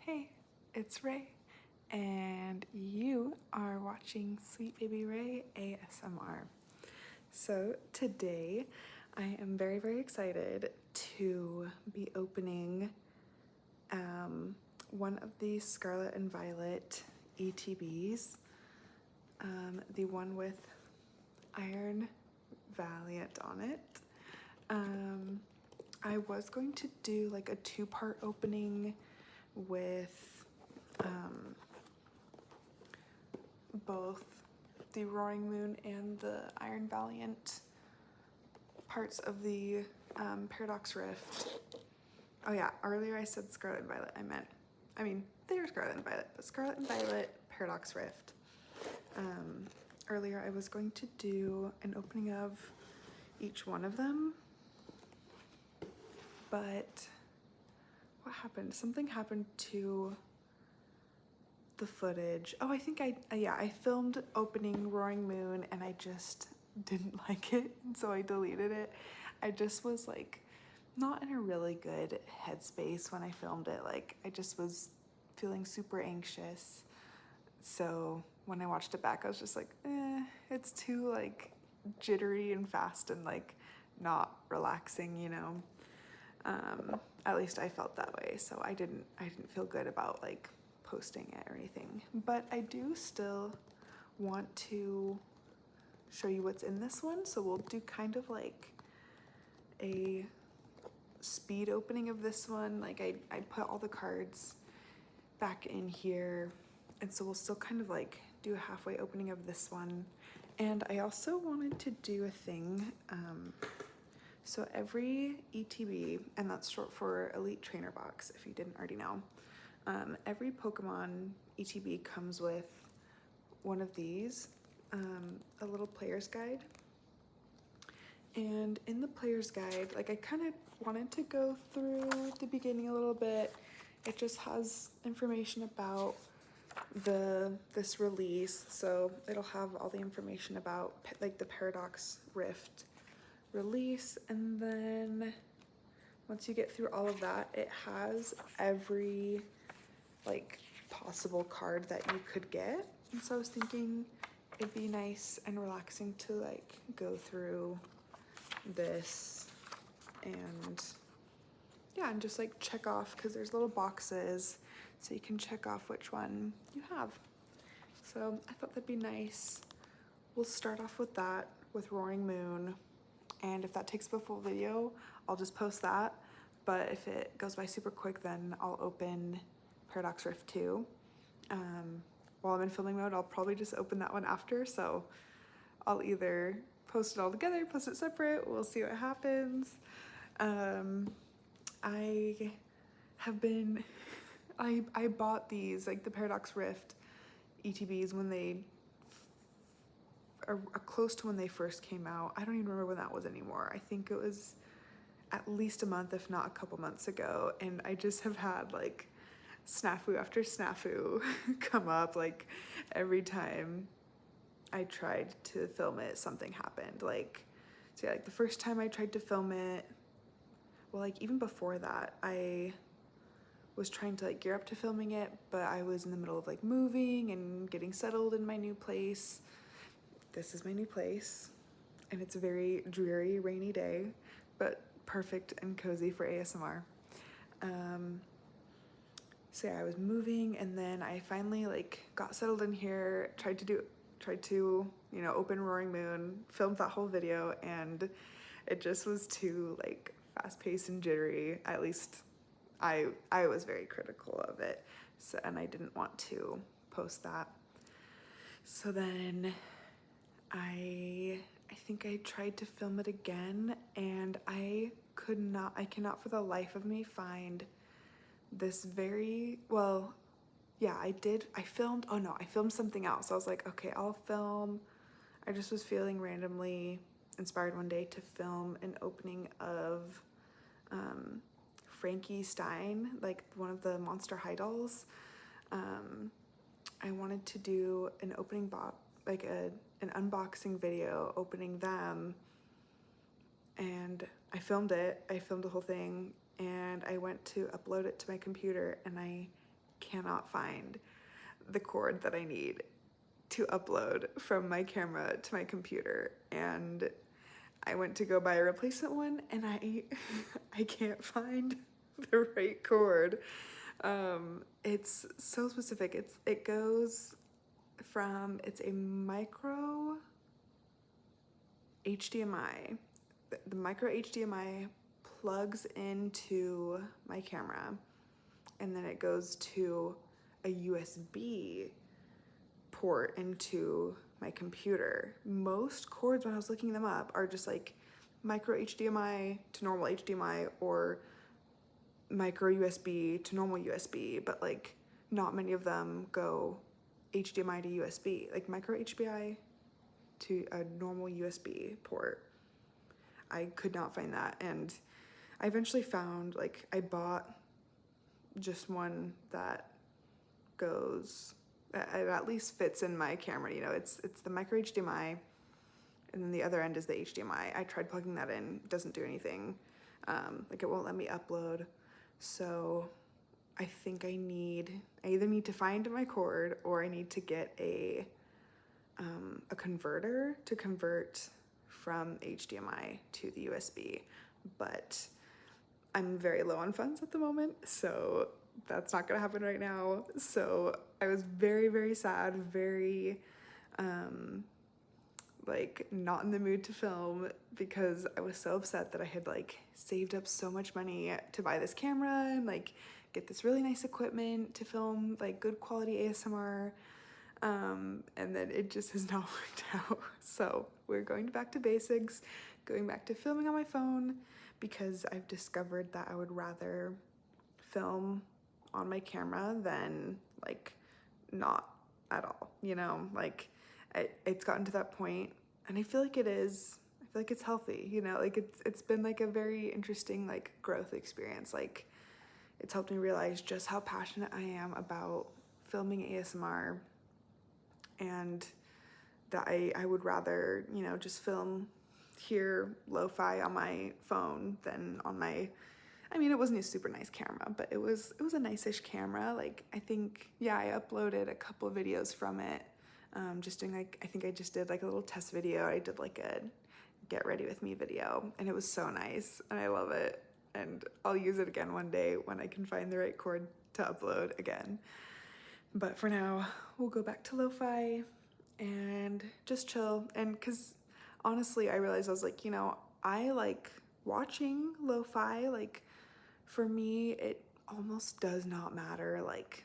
Hey, it's Ray, and you are watching Sweet Baby Ray ASMR. So today I am very, very excited to be opening one of the Scarlet and Violet ETBs, the one with Iron Valiant on it. I was going to do like a two-part opening with both the Roaring Moon and the Iron Valiant parts of the Paradox Rift. Oh yeah, earlier I said Scarlet and Violet. I mean, they were Scarlet and Violet, but Scarlet and Violet Paradox Rift. Earlier I was going to do an opening of each one of them, but what happened? Something happened to the footage. Oh, I think I filmed opening Roaring Moon and I just didn't like it, so I deleted it. I just was like not in a really good headspace when I filmed it. Like I just was feeling super anxious. So when I watched it back, I was just like, it's too like jittery and fast and like not relaxing, you know. At least I felt that way, so I didn't feel good about like posting it or anything. But I do still want to show you what's in this one, so we'll do kind of like a speed opening of this one. Like I put all the cards back in here, and so we'll still kind of like do a halfway opening of this one. And I also wanted to do a thing, so every ETB, and that's short for Elite Trainer Box if you didn't already know, every Pokemon ETB comes with one of these, a little player's guide. And in the player's guide, like I kind of wanted to go through the beginning a little bit. It just has information about this release, so it'll have all the information about like the Paradox Rift release, and then once you get through all of that, it has every like possible card that you could get. And so I was thinking it'd be nice and relaxing to like go through this and yeah, and just like check off, because there's little boxes so you can check off which one you have. So I thought that'd be nice. We'll start off with that, with Roaring Moon, and if that takes up a full video, I'll just post that. But if it goes by super quick, then I'll open Paradox Rift 2. While I'm in filming mode, I'll probably just open that one after, so I'll either post it all together, post it separate, we'll see what happens. I have been, I bought these, like the Paradox Rift ETBs when they are close to when they first came out. I don't even remember when that was anymore. I think it was at least a month, if not a couple months ago, and I just have had like snafu after snafu come up. Like every time I tried to film it, something happened. Like, so yeah, like the first time I tried to film it, well, like even before that, I was trying to like gear up to filming it, but I was in the middle of like moving and getting settled in my new place. This is my new place, and it's a very dreary, rainy day, but perfect and cozy for ASMR. So yeah, I was moving, and then I finally like got settled in here, tried to, you know, open Roaring Moon, filmed that whole video, and it just was too like fast-paced and jittery. At least I was very critical of it, so, and I didn't want to post that. So then I think I tried to film it again, and I cannot for the life of me find this very, well, yeah, I filmed something else. I was like, okay, I'll film. I just was feeling randomly inspired one day to film an opening of Frankie Stein, like one of the Monster High dolls. I wanted to do an opening box, like an unboxing video opening them, and I filmed it. I filmed the whole thing, and I went to upload it to my computer, and I cannot find the cord that I need to upload from my camera to my computer, and I went to go buy a replacement one, and I can't find the right cord. It's so specific. It goes from, it's a micro HDMI. The micro HDMI plugs into my camera, and then it goes to a USB port into my computer. Most cords, when I was looking them up, are just like micro HDMI to normal HDMI, or micro USB to normal USB, but like not many of them go HDMI to USB, like micro HDMI to a normal USB port. I could not find that, and I eventually found, like, I bought just one that goes, it at least fits in my camera, you know, it's the micro HDMI, and then the other end is the HDMI. I tried plugging that in, it doesn't do anything. Like, it won't let me upload. So I think I either need to find my cord, or I need to get a converter to convert from HDMI to the USB. But I'm very low on funds at the moment, so that's not gonna happen right now. So I was very, very sad, very like not in the mood to film, because I was so upset that I had like saved up so much money to buy this camera and like get this really nice equipment to film like good quality ASMR, and then it just has not worked out. So we're going back to basics, going back to filming on my phone, because I've discovered that I would rather film on my camera than like not at all, you know, like it's gotten to that point, and I feel like it is, I feel like it's healthy, you know, like it's been like a very interesting like growth experience. Like, it's helped me realize just how passionate I am about filming ASMR, and that I would rather, you know, just film here lo-fi on my phone than on my, I mean, it wasn't a super nice camera, but it was a nice-ish camera. Like, I think, yeah, I uploaded a couple of videos from it, just doing like, I think I just did like a little test video. I did like a get ready with me video, and it was so nice, and I love it, and I'll use it again one day when I can find the right cord to upload again. But for now, we'll go back to lo-fi and just chill. And because honestly, I realized, I was like, you know, I like watching lo-fi. Like, for me, it almost does not matter like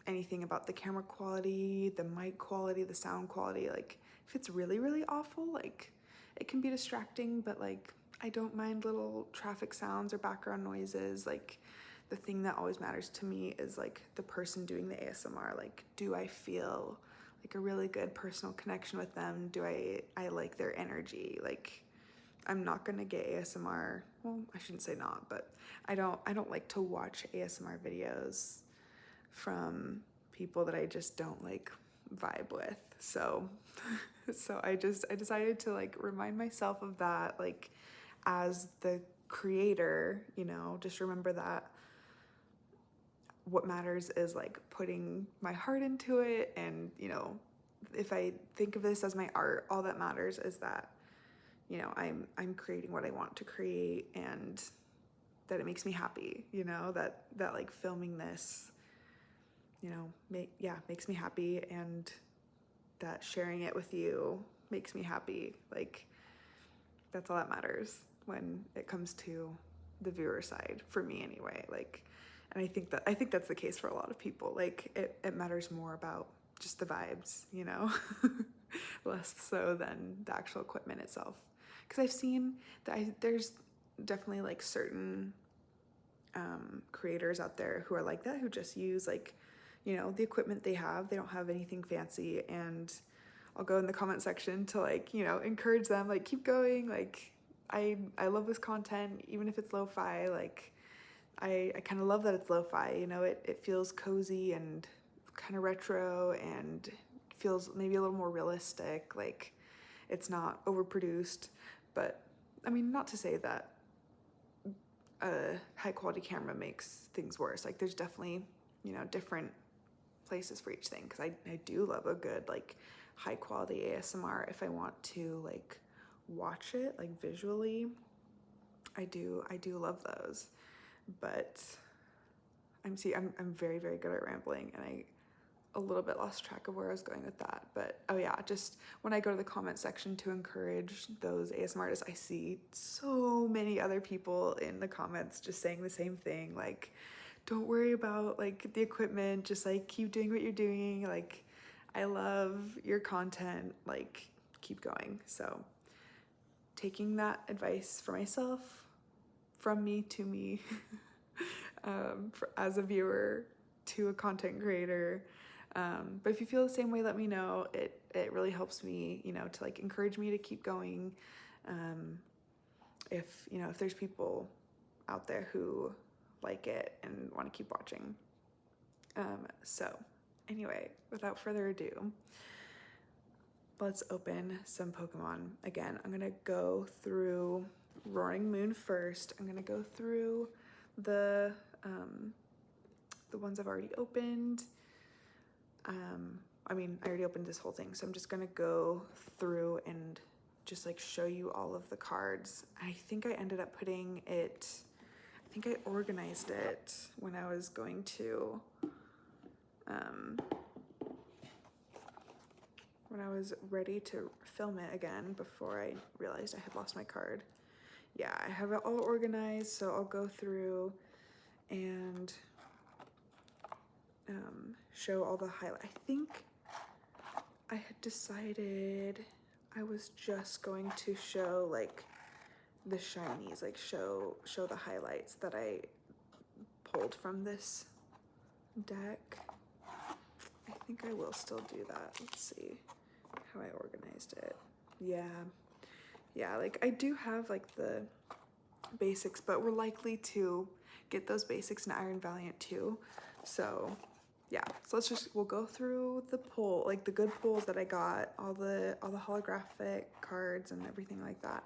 anything about the camera quality, the mic quality, the sound quality. Like, if it's really, really awful, like, it can be distracting, but like, I don't mind little traffic sounds or background noises. Like, the thing that always matters to me is like the person doing the ASMR. Like, do I feel like a really good personal connection with them? Do I like their energy? Like, I'm not gonna get ASMR, well, I shouldn't say not, but I don't like to watch ASMR videos from people that I just don't like vibe with. So I decided to like remind myself of that, like, as the creator, you know, just remember that what matters is like putting my heart into it. And, you know, if I think of this as my art, all that matters is that, you know, I'm creating what I want to create, and that it makes me happy, you know, that like filming this, you know, makes me happy, and that sharing it with you makes me happy. Like, that's all that matters when it comes to the viewer side, for me anyway. Like, and I think that's the case for a lot of people. Like, it matters more about just the vibes, you know, less so than the actual equipment itself. Because I've seen that there's definitely like certain creators out there who are like that, who just use like, you know, the equipment they have. They don't have anything fancy, and I'll go in the comment section to like, you know, encourage them, like, keep going. Like, I love this content, even if it's lo-fi. Like, I kind of love that it's lo-fi, you know, it feels cozy and kind of retro, and feels maybe a little more realistic. Like, it's not overproduced. But I mean, not to say that a high quality camera makes things worse. Like, there's definitely you know, different places for each thing, because I do love a good like high quality ASMR if I want to like watch it like visually. I do love those, but I'm very, very good at rambling, and I a little bit lost track of where I was going with that. But oh yeah, just when I go to the comment section to encourage those ASMR artists, I see so many other people in the comments just saying the same thing, like, don't worry about like the equipment, just like keep doing what you're doing. Like, I love your content, like keep going. So taking that advice for myself, from me to me, as a viewer to a content creator. But if you feel the same way, let me know. It really helps me, you know, to like encourage me to keep going. If, you know, if there's people out there who like it and want to keep watching. So anyway, without further ado, let's open some Pokemon. Again, I'm gonna go through Roaring Moon first. I'm gonna go through the ones I've already opened. I mean, I already opened this whole thing, so I'm just gonna go through and just like show you all of the cards. I think I ended up putting it, I think I organized it when I was going to, when I was ready to film it again before I realized I had lost my card. Yeah, I have it all organized, so I'll go through and show all the highlights. I think I had decided I was just going to show like the shinies, like show the highlights that I pulled from this deck. I think I will still do that. Let's see how I organized it. Yeah, like I do have like the basics, but we're likely to get those basics in Iron Valiant too. So yeah, so we'll go through the pull, like the good pulls that I got, all the holographic cards and everything like that.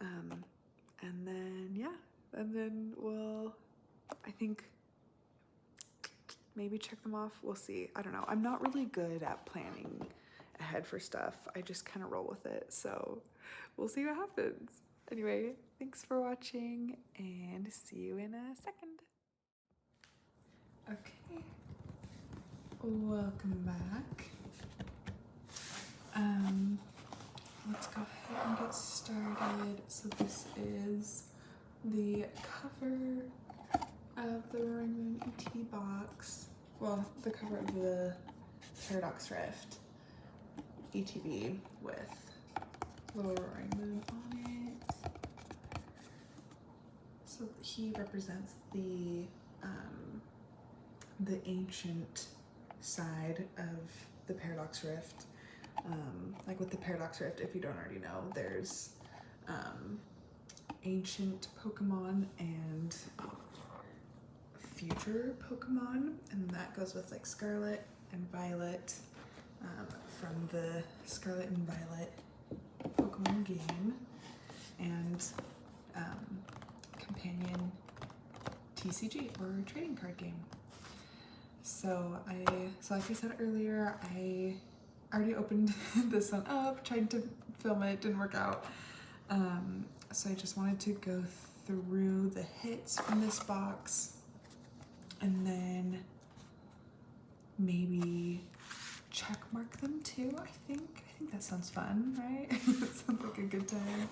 And then yeah, and then we'll, I think, maybe check them off. We'll see. I don't know. I'm not really good at planning ahead for stuff. I just kind of roll with it. So we'll see what happens. Anyway, thanks for watching and see you in a second. Okay, welcome back. Let's go ahead and get started. So this is the cover of the Roaring Moon ET box. Well, the cover of the Paradox Rift ETB with little Roaring Moon on it. So he represents the ancient side of the Paradox Rift. Like with the Paradox Rift, if you don't already know, there's ancient Pokemon and future Pokemon, and that goes with like Scarlet and Violet, from the Scarlet and Violet Pokemon game, and companion TCG or trading card game. So like I said earlier, I already opened this one up, tried to film it, didn't work out. So I just wanted to go through the hits from this box and then maybe check mark them too. I think that sounds fun, right? That sounds like a good time.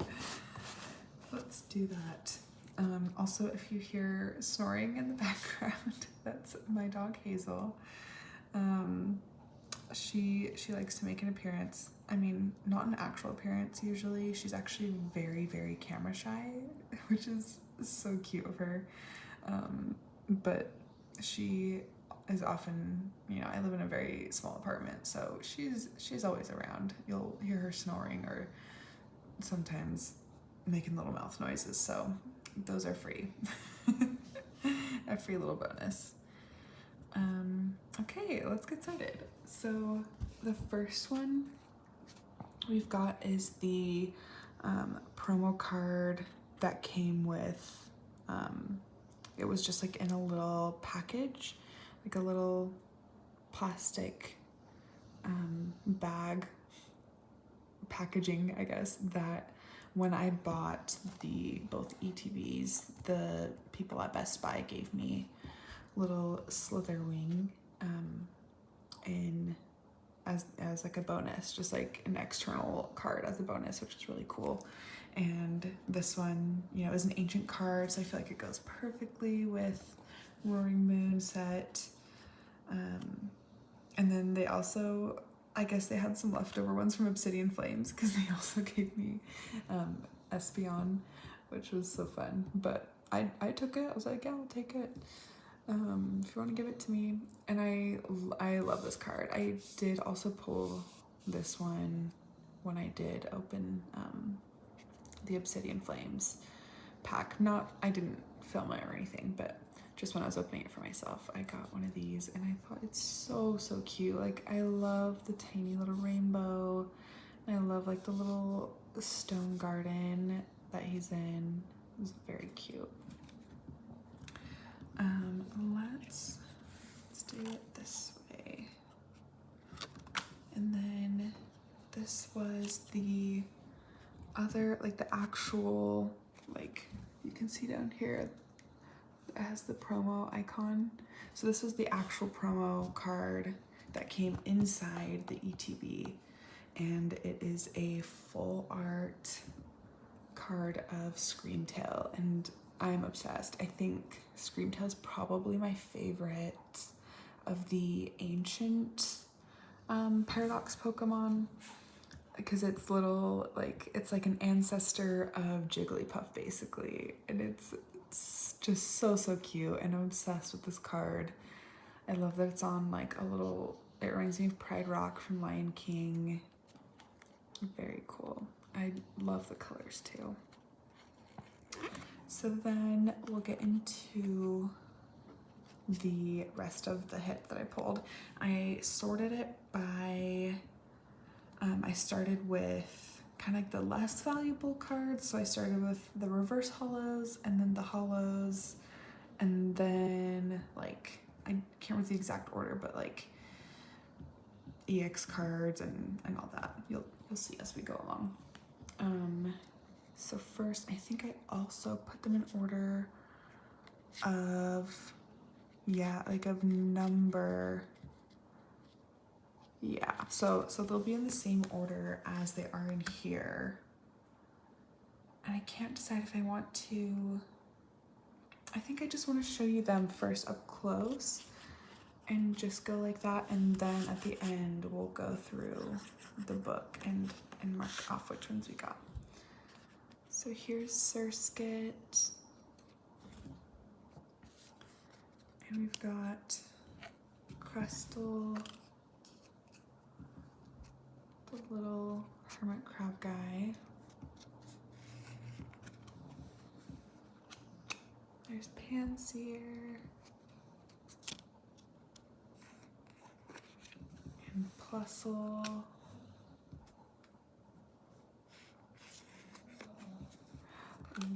Let's do that. Also, if you hear snoring in the background, that's my dog Hazel. She likes to make an appearance. I mean, not an actual appearance usually. She's actually very, very camera shy, which is so cute of her. But she is often, you know, I live in a very small apartment, so she's always around. You'll hear her snoring or sometimes making little mouth noises, so those are free. A free little bonus. Okay, let's get started. So the first one we've got is the promo card that came with, it was just like in a little package like a little plastic bag packaging, I guess, that when I bought both ETBs, the people at Best Buy gave me little slither wing in as like a bonus, just like an external card as a bonus, which is really cool. And this one, you know, is an ancient card, so I feel like it goes perfectly with Roaring Moon set. And then they also, I guess they had some leftover ones from Obsidian Flames because they also gave me Espeon, which was so fun. But I took it. I was like, yeah, I'll take it. If you want to give it to me. And I love this card. I did also pull this one when I did open the Obsidian Flames pack. I didn't film it or anything, but just when I was opening it for myself, I got one of these and I thought it's so cute. Like, I love the tiny little rainbow. I love like the little stone garden that he's in. It's very cute. Let's do it this way. And then this was the other, like the actual, like you can see down here, it has the promo icon. So this was the actual promo card that came inside the ETB, and it is a full art card of Screamtail, and I'm obsessed. I think Screamtail is probably my favorite of the ancient Paradox Pokemon, because it's little, like, it's like an ancestor of Jigglypuff basically, and it's just so cute, and I'm obsessed with this card. I love that it's on like a little, it reminds me of Pride Rock from Lion King. Very cool. I love the colors too. So then we'll get into the rest of the hit that I pulled. I sorted it by, I started with kind of like the less valuable cards. So I started with the reverse holos, and then the holos, and then like, I can't remember the exact order, but like EX cards and all that. You'll see as we go along. So first, I think I also put them in order of, yeah, like of number. Yeah, so they'll be in the same order as they are in here. And I can't decide if I want to, I think I just want to show you them first up close and just go like that, and then at the end we'll go through the book and mark off which ones we got. So here's Surskit, and we've got Crustle, the little hermit crab guy. There's Panseer, and Plusle,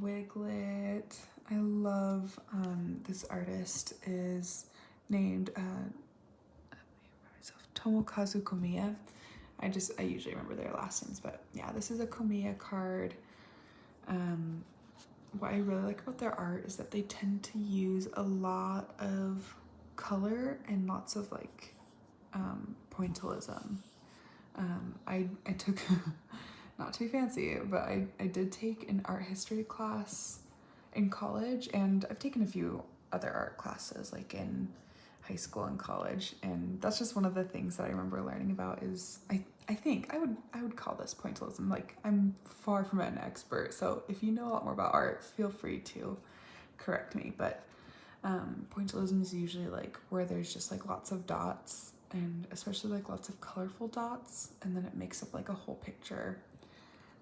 Wiglet. I love this artist is named Tomokazu Komiya. I usually remember their last names, but yeah, this is a Komiya card. What I really like about their art is that they tend to use a lot of color and lots of like pointillism. I took, not too fancy, but I did take an art history class in college, and I've taken a few other art classes like in high school and college, and that's just one of the things that I remember learning about is I think I would call this pointillism. Like, I'm far from an expert, so if you know a lot more about art, feel free to correct me, but pointillism is usually like where there's just like lots of dots, and especially like lots of colorful dots, and then it makes up like a whole picture.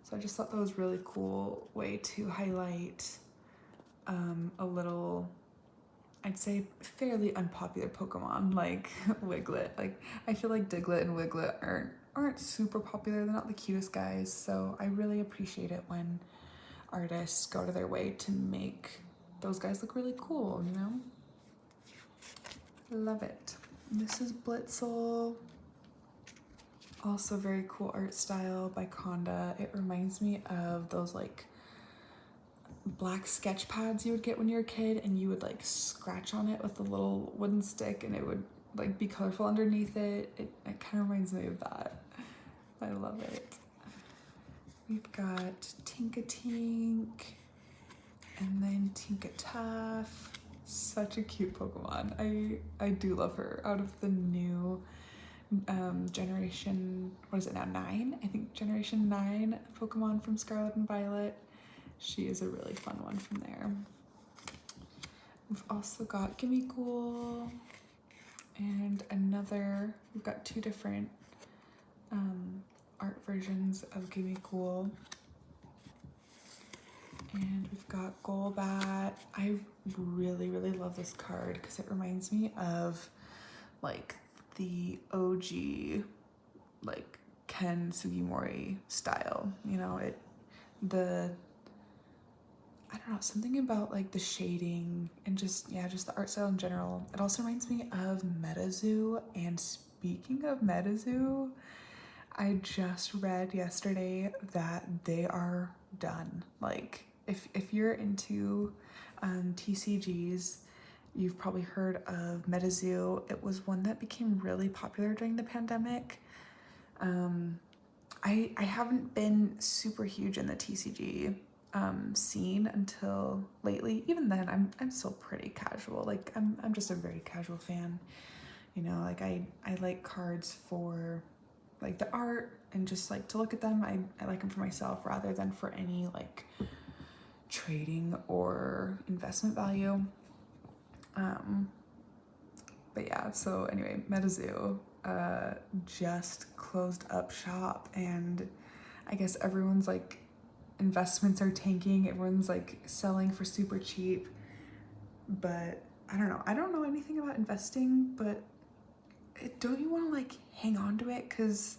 So I just thought that was a really cool way to highlight a little, I'd say fairly unpopular Pokemon like Wiglet. Like, I feel like Diglett and Wiglet aren't super popular. They're not the cutest guys, so I really appreciate it when artists go to their way to make those guys look really cool, you know? Love it. This is Blitzel. Also very cool art style by Conda. It reminds me of those like black sketch pads you would get when you were a kid, and you would like scratch on it with a little wooden stick and it would like be colorful underneath it. It kind of reminds me of that. I love it. We've got Tinkatink and then Tinkatuff. Such a cute Pokemon. I do love her. Out of the new generation, what is it now, 9? I think generation 9 Pokemon from Scarlet and Violet. She is a really fun one from there. We've also got Gimmighoul and another, we've got 2 different art versions of Gimmighoul. And we've got Golbat. I really, really love this card because it reminds me of like the OG like Ken Sugimori style, you know, I don't know, something about like the shading and just the art style in general. It also reminds me of MetaZoo, and speaking of MetaZoo, I just read yesterday that they are done. Like if you're into TCGs, you've probably heard of MetaZoo. It was one that became really popular during the pandemic. I haven't been super huge in the TCG scene until lately. Even then, I'm still pretty casual. Like I'm just a very casual fan. You know, like I like cards for like the art and just like to look at them. I like them for myself rather than for any like trading or investment value. But yeah, so anyway, MetaZoo just closed up shop, and I guess everyone's like investments are tanking. Everyone's like selling for super cheap. But I don't know anything about investing, but don't you want to like hang on to it? Because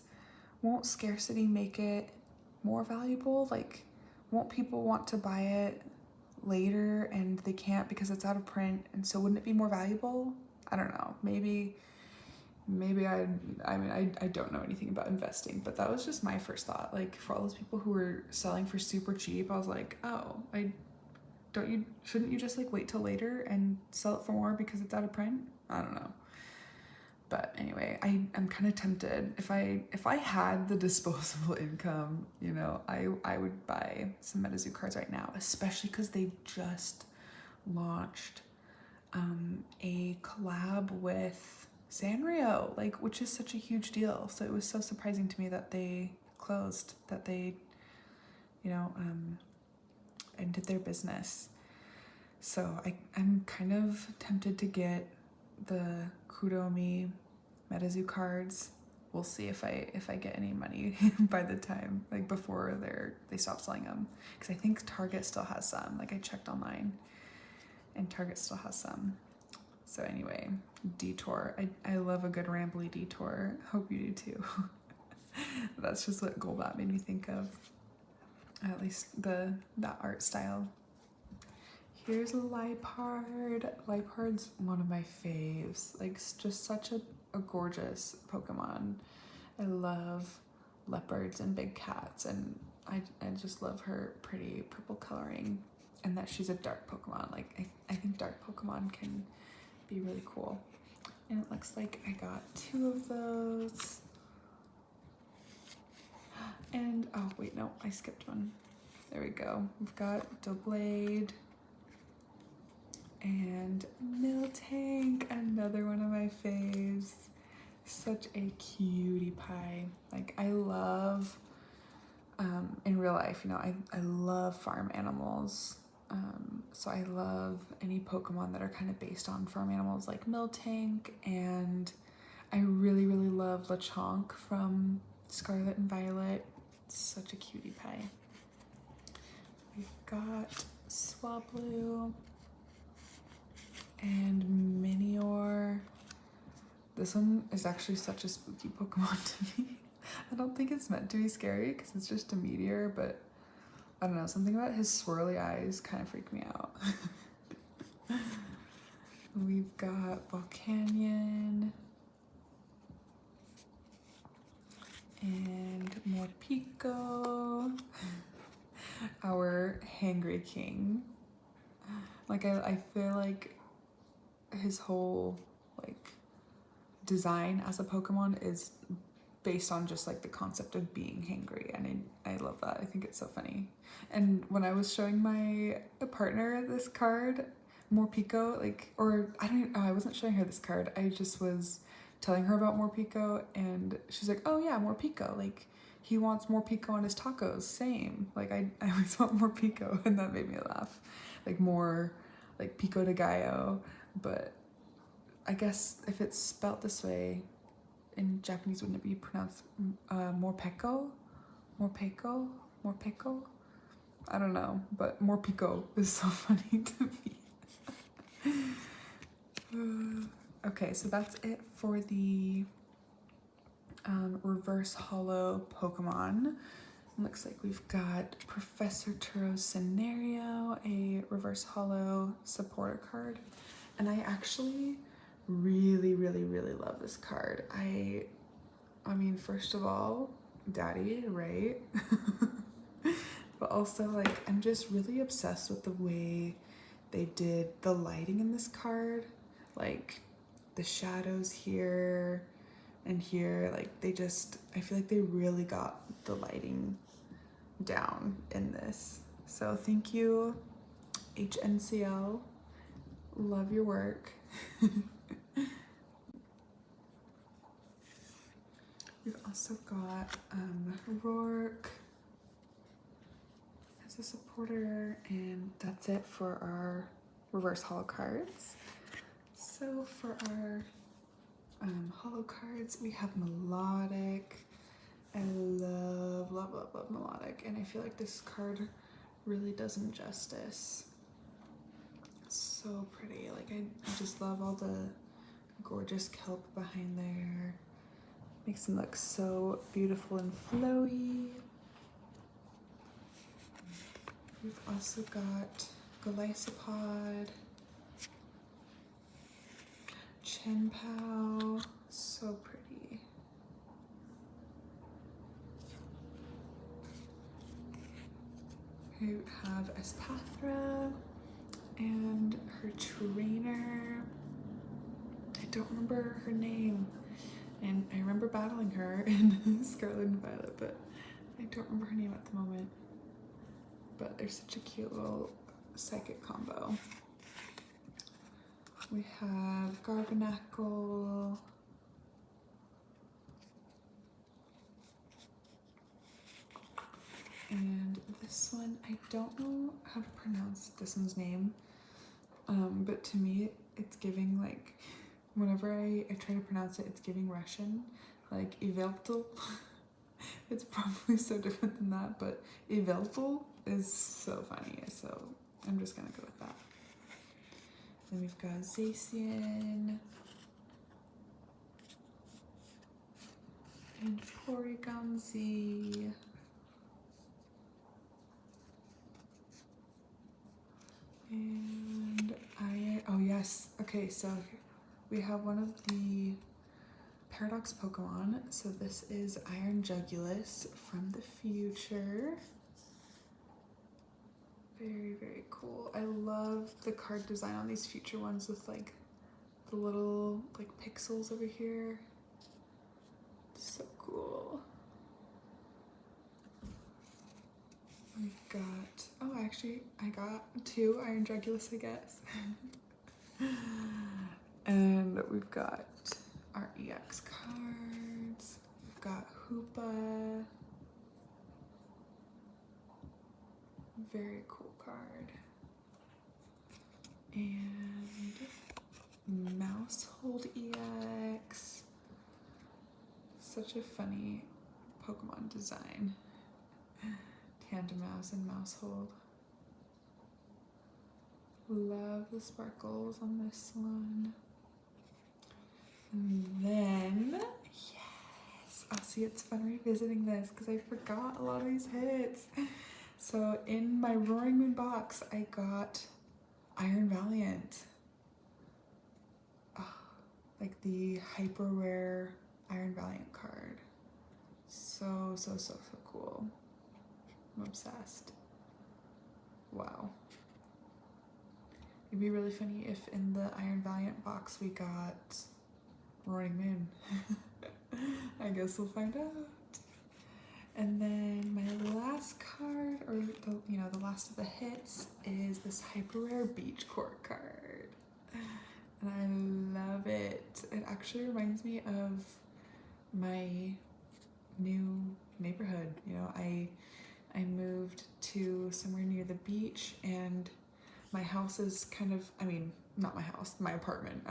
won't scarcity make it more valuable? Like, won't people want to buy it later and they can't because it's out of print, and so wouldn't it be more valuable? I don't know. Maybe I don't know anything about investing, but that was just my first thought. Like, for all those people who were selling for super cheap, I was like, oh, shouldn't you just like wait till later and sell it for more because it's out of print? I don't know. But anyway, I'm kind of tempted. If I had the disposable income, you know, I would buy some MetaZoo cards right now, especially because they just launched a collab with Sanrio, like, which is such a huge deal. So it was so surprising to me that they closed, that they, you know, ended their business. So I'm kind of tempted to get the Kudomi MetaZoo cards. We'll see if I get any money by the time, like, before they stop selling them, because I think Target still has some. Like, I checked online and Target still has some. So anyway, Detour. I love a good rambly Detour. Hope you do too. That's just what Golbat made me think of, at least that art style. Here's Liepard. Liepard's one of my faves. Like, just such a gorgeous Pokemon. I love leopards and big cats, and I just love her pretty purple coloring, and that she's a dark Pokemon. Like, I think dark Pokemon can be really cool. And it looks like I got 2 of those. And, oh wait, no, I skipped one. There we go. We've got Doublade and Miltank, another one of my faves. Such a cutie pie. Like, I love, in real life, you know, I love farm animals. So I love any Pokemon that are kind of based on farm animals, like Miltank, and I really, really love Lechonk from Scarlet and Violet. Such a cutie pie. We've got Swablu and Minior. This one is actually such a spooky Pokemon to me. I don't think it's meant to be scary because it's just a meteor, but I don't know, something about his swirly eyes kind of freak me out. We've got Volcanion and Morpico, our Hangry King. Like I feel like his whole like design as a Pokemon is based on just like the concept of being hangry, and I love that. I think it's so funny. And when I was showing my partner this card, Morpico, like, or I don't even, oh, I wasn't showing her this card, I just was telling her about Morpico, and she's like, oh yeah, Morpico, like he wants Morpico on his tacos, same, like I always want Morpico, and that made me laugh. Like more like Pico de Gallo, but I guess if it's spelt this way in Japanese, wouldn't it be pronounced Morpeko? Morpeko? Morpeko? I don't know, but Morpico is so funny to me. Okay, so that's it for the reverse holo Pokemon. Looks like we've got Professor Turo's Scenario, a reverse holo supporter card. And I actually really love this card. I mean, first of all, Daddy, right? But also, like, I'm just really obsessed with the way they did the lighting in this card. Like, the shadows here and here, like, I feel like they really got the lighting down in this. So thank you, HNCL. Love your work. We've also got Rourke as a supporter, and that's it for our reverse holo cards. So for our holo cards, we have Melodic. I love Melodic, and I feel like this card really does him justice. So pretty. Like I just love all the gorgeous kelp behind there. Makes him look so beautiful and flowy. We've also got Golisopod, Chenpao, so pretty. We have Espathra and her trainer. I don't remember her name, and I remember battling her in Scarlet and Violet, but I don't remember her name at the moment. But they're such a cute little psychic combo. We have Garganacl, and this one, I don't know how to pronounce this one's name, but to me it's giving, like, whenever I try to pronounce it, it's giving Russian, like Iveltal. It's probably so different than that, but Iveltal is so funny, so I'm just gonna go with that. Then we've got Zacian and Porygon-Z. And oh yes, okay, so we have one of the Paradox Pokemon. So this is Iron Jugulus from the future. Very cool. I love the card design on these future ones with like the little like pixels over here. So cool. We've got, oh actually I got 2 Iron Jugulus, I guess. And we've got our EX cards. We've got Hoopa. Very cool card. And Mousehold EX. Such a funny Pokemon design. Tandemaus and Mousehold. Love the sparkles on this one. And then, yes, oh, see, it's fun revisiting this because I forgot a lot of these hits. So in my Roaring Moon box, I got Iron Valiant. like the hyper rare Iron Valiant card. So cool. I'm obsessed. Wow. It'd be really funny if in the Iron Valiant box we got Roaring Moon. I guess we'll find out. And then my last card, or the last of the hits, is this hyper rare Beach Court card. And I love it. It actually reminds me of my new neighborhood. You know, I moved to somewhere near the beach, and my house is kind of, I mean, not my house, my apartment.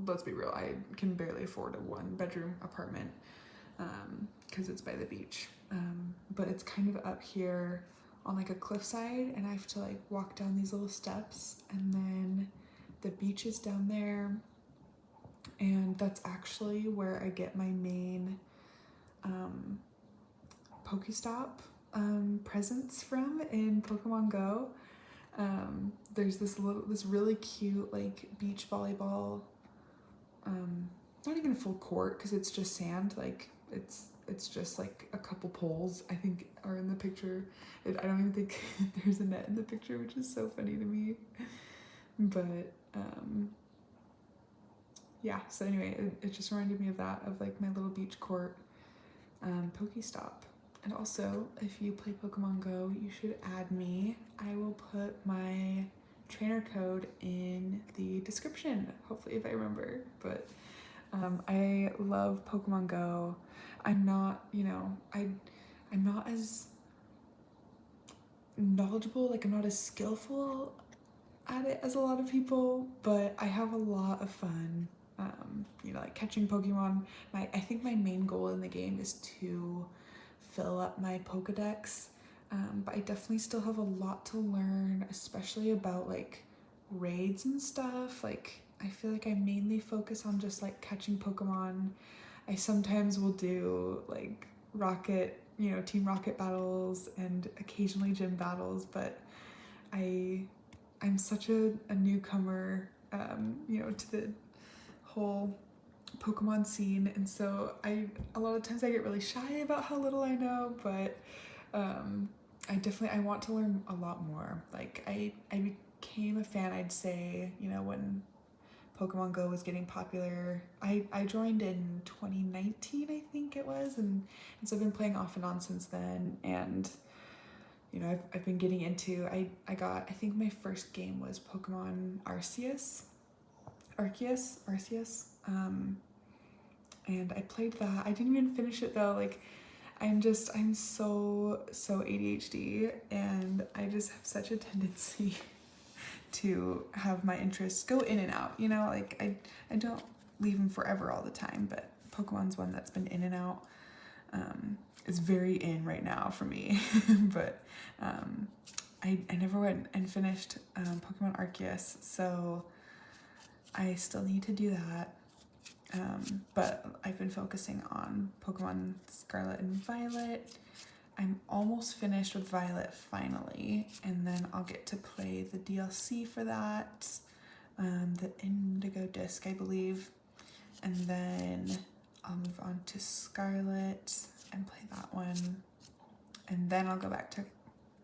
Let's be real, I can barely afford a 1-bedroom apartment because it's by the beach. But it's kind of up here on like a cliffside, and I have to like walk down these little steps, and then the beach is down there, and that's actually where I get my main Pokestop presents from in Pokemon Go. There's this really cute like beach volleyball, not even a full court because it's just sand, like it's just like a couple poles I think are in the picture. I don't even think there's a net in the picture, which is so funny to me. But yeah, so anyway, it just reminded me of that, of like my little beach court Pokestop. And also, if you play Pokemon Go, you should add me. I will put my trainer code in the description, hopefully, if I remember. But I love Pokemon Go. I'm not, I'm not as knowledgeable, like I'm not as skillful at it as a lot of people, but I have a lot of fun, like catching Pokemon. I think my main goal in the game is to fill up my Pokedex, but I definitely still have a lot to learn, especially about like raids and stuff. Like I feel like I mainly focus on just like catching Pokemon. I sometimes will do like Rocket, Team Rocket battles and occasionally gym battles, but I'm such a newcomer, to the whole Pokemon scene, and so a lot of times I get really shy about how little I know, but I want to learn a lot more. Like I became a fan, I'd say, when Pokemon Go was getting popular. I joined in 2019, I think it was, and so I've been playing off and on since then, and I've been getting into, I think my first game was Pokemon Arceus, and I played that. I didn't even finish it though. Like I'm so ADHD, and I just have such a tendency to have my interests go in and out, like I don't leave them forever all the time, but Pokemon's one that's been in and out. It's very in right now for me, but I never went and finished Pokemon Arceus, so I still need to do that. But I've been focusing on Pokemon Scarlet and Violet. I'm almost finished with Violet finally, and then I'll get to play the DLC for that, the Indigo Disc, I believe, and then I'll move on to Scarlet and play that one, and then I'll go back to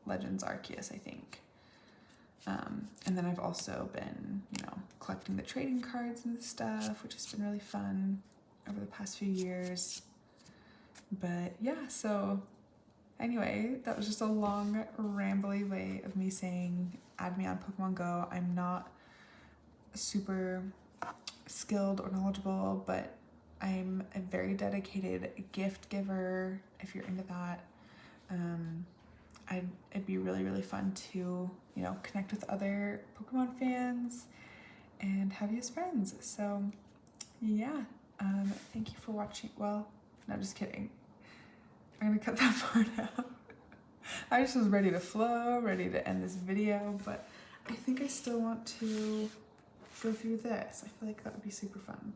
Legends Arceus, I think. And then I've also been, collecting the trading cards and stuff, which has been really fun over the past few years. But yeah, so anyway, that was just a long, rambly way of me saying, add me on Pokemon Go. I'm not super skilled or knowledgeable, but I'm a very dedicated gift giver, if you're into that. It'd be really, really fun to, connect with other Pokemon fans and have you as friends. So yeah, thank you for watching. Well, no, just kidding. I'm gonna cut that part out. I just was ready to flow, ready to end this video, but I think I still want to go through this. I feel like that would be super fun.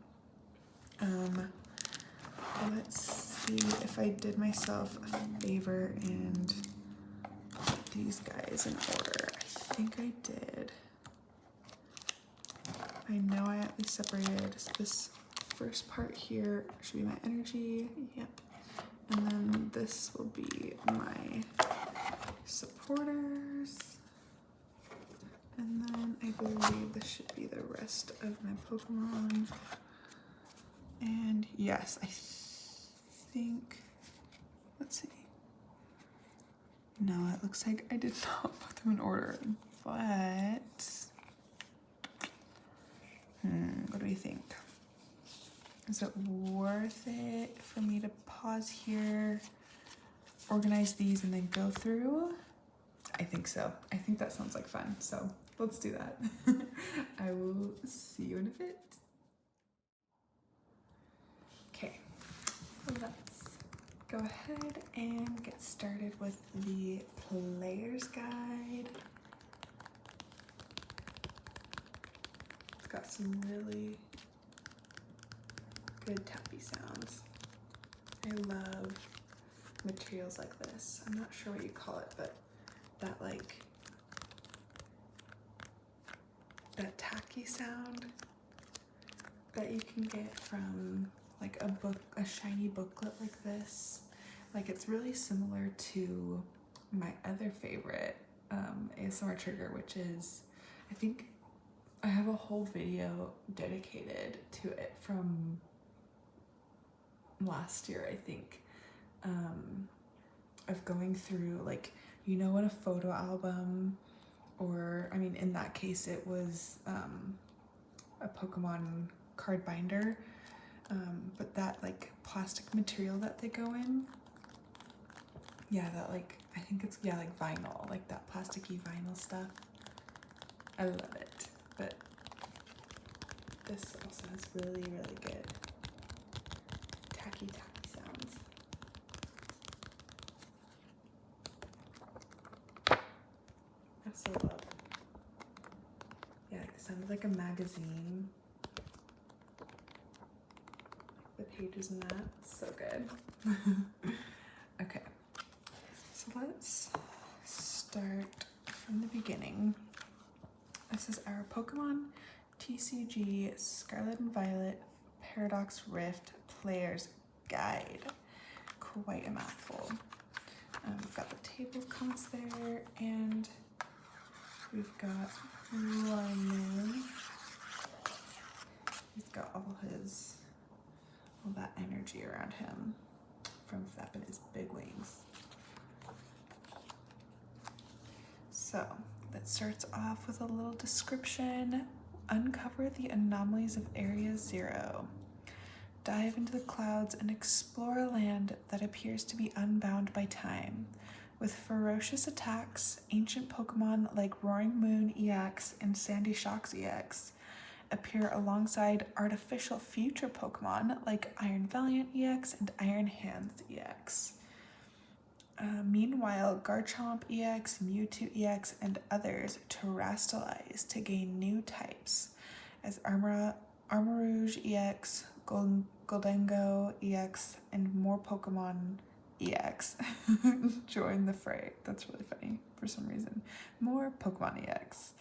Let's see if I did myself a favor and put these guys in order. I think I did. I know I at least separated this first part here should be my energy, yep. And then this will be my supporters. And then I believe this should be the rest of my Pokemon. And yes, I think, let's see. No, it looks like I did not put them in order, but what do we think? Is it worth it for me to pause here, organize these, and then go through? I think so. I think that sounds like fun. So let's do that. I will see you in a bit. Okay, let's go ahead and get started with the player's guide. It's got some really good tappy sounds. I love materials like this. I'm not sure what you call it, but that that tacky sound that you can get from like a shiny booklet like this. Like, it's really similar to my other favorite ASMR trigger, which is, I think I have a whole video dedicated to it from last year, I think, of going through, like, you know, in a photo album, or I mean, in that case it was a Pokemon card binder, but that like plastic material that they go in, yeah, that like, I think it's, yeah, like vinyl, like that plasticky vinyl stuff. I love it, but this also has really, really good tacky sounds. I so love, yeah, like the sound of like a magazine. The pages in that, so good. Okay, so let's start from the beginning. This is our Pokemon TCG Scarlet and Violet Paradox Rift Player's Guide. Quite a mouthful. We've got the table of contents there, and we've got Roman. He's got all that energy around him from flapping his big wings. So that starts off with a little description. Uncover the anomalies of Area 0. Dive into the clouds and explore a land that appears to be unbound by time. With ferocious attacks, ancient Pokemon like Roaring Moon EX and Sandy Shocks EX appear alongside artificial future Pokemon like Iron Valiant EX and Iron Hands EX. Meanwhile, Garchomp EX, Mewtwo EX, and others terrestrialize to gain new types as Armarouge EX, Goldengo EX, and more Pokemon EX join the fray. That's really funny for some reason. More Pokemon EX.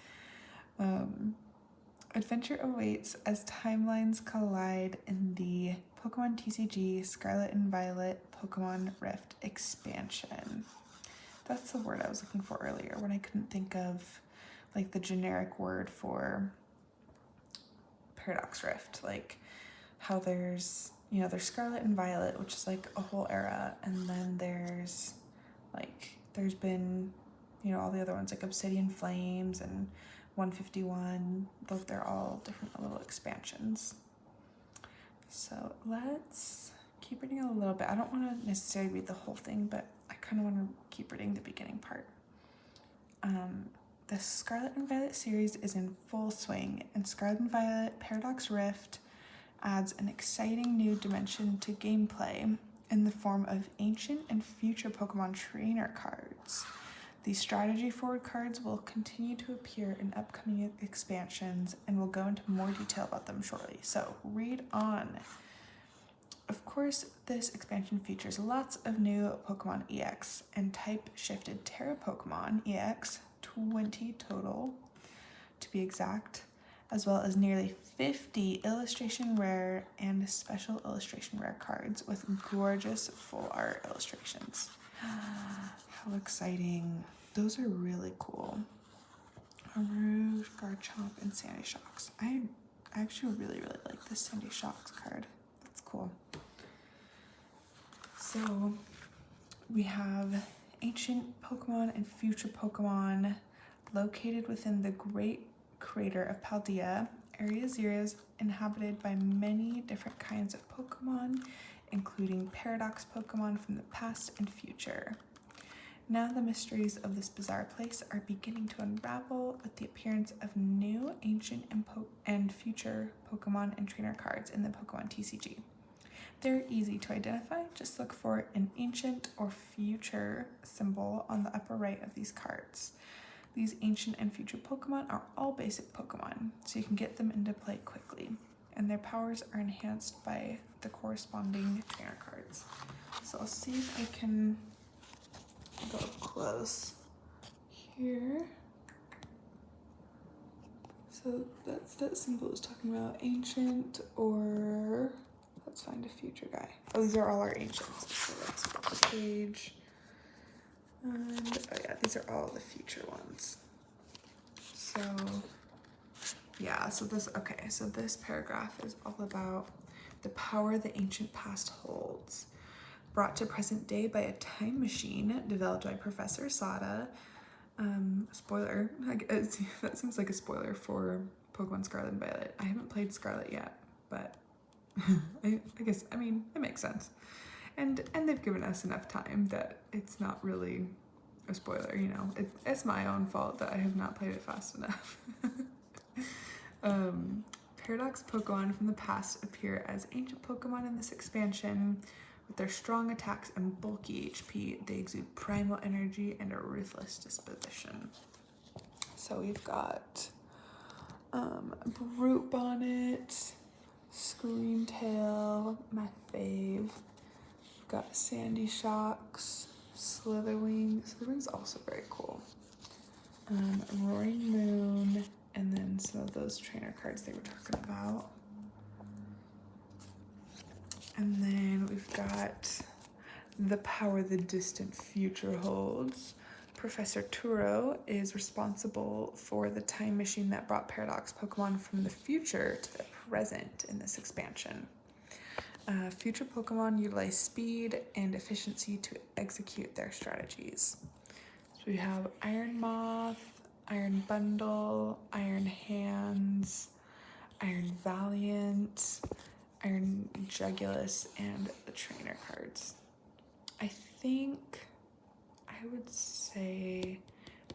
Adventure awaits as timelines collide in the Pokemon TCG Scarlet and Violet Pokemon Rift expansion. That's the word I was looking for earlier when I couldn't think of like the generic word for Paradox Rift. Like how there's, you know, there's Scarlet and Violet, which is like a whole era, and then there's been, you know, all the other ones like Obsidian Flames and 151, though they're all different little expansions. So let's keep reading a little bit. I don't want to necessarily read the whole thing, but I kind of want to keep reading the beginning part. The Scarlet and Violet series is in full swing, and Scarlet and Violet Paradox Rift adds an exciting new dimension to gameplay in the form of ancient and future Pokemon trainer cards. These strategy-forward cards will continue to appear in upcoming expansions, and we'll go into more detail about them shortly, so read on. Of course, this expansion features lots of new Pokemon EX and type-shifted Terra Pokemon EX, 20 total to be exact, as well as nearly 50 illustration rare and special illustration rare cards with gorgeous full art illustrations. How exciting. Those are really cool. Rouge, Garchomp, and Sandy Shocks. I actually really like this Sandy Shocks card. That's cool. So we have ancient Pokemon and future Pokemon located within the Great Crater of Paldea. Area Zero is inhabited by many different kinds of Pokemon, including paradox Pokemon from the past and future. Now the mysteries of this bizarre place are beginning to unravel with the appearance of new, ancient, and future Pokemon and trainer cards in the Pokemon TCG. They're easy to identify. Just look for an ancient or future symbol on the upper right of these cards. These ancient and future Pokemon are all basic Pokemon, so you can get them into play quickly, and their powers are enhanced by the corresponding trainer cards. So I'll see if I can go up close here. So that's that symbol is talking about ancient, or let's find a future guy. Oh, these are all our ancients. So let's flip the page. And oh yeah, these are all the future ones. So yeah, so this paragraph is all about the power the ancient past holds, brought to present day by a time machine developed by Professor Sada. Spoiler, that seems like a spoiler for Pokemon Scarlet and Violet. I haven't played Scarlet yet, but I guess, I mean, it makes sense. And they've given us enough time that it's not really a spoiler, you know. It's my own fault that I have not played it fast enough. Paradox Pokemon from the past appear as ancient Pokemon in this expansion. With their strong attacks and bulky HP, they exude primal energy and a ruthless disposition. So we've got Brute Bonnet, Screamtail, my fave. We've got Sandy Shocks, Slitherwing. Slitherwing's also very cool. Roaring Moon, and then some of those trainer cards they were talking about. And then we've got the power the distant future holds. Professor Turo is responsible for the time machine that brought Paradox Pokemon from the future to the present in this expansion. Future Pokemon utilize speed and efficiency to execute their strategies. So we have Iron Moth, Iron Bundle, Iron Hands, Iron Valiant, Iron Jugulus, and the trainer cards. I think I would say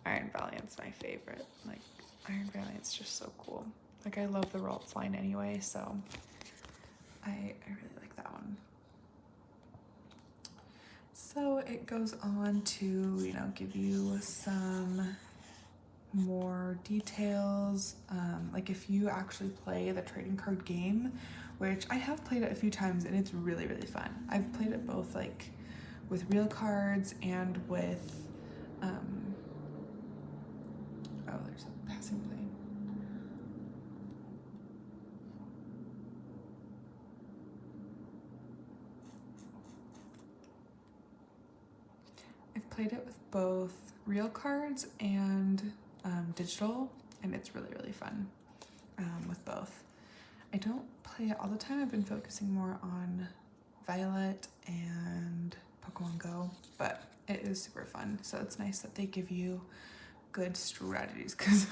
Iron Valiant's my favorite. Like, Iron Valiant's just so cool. Like, I love the Ralts line anyway, so I really like that one. So it goes on to, you know, give you some more details. Like if you actually play the trading card game, which I have played it a few times and it's really fun. I've played it both like with real cards and with oh, there's a passing plane. I've played it with both real cards and digital, and it's really fun with both. I don't play it all the time. I've been focusing more on Violet and Pokemon Go, but it is super fun. So it's nice that they give you good strategies, because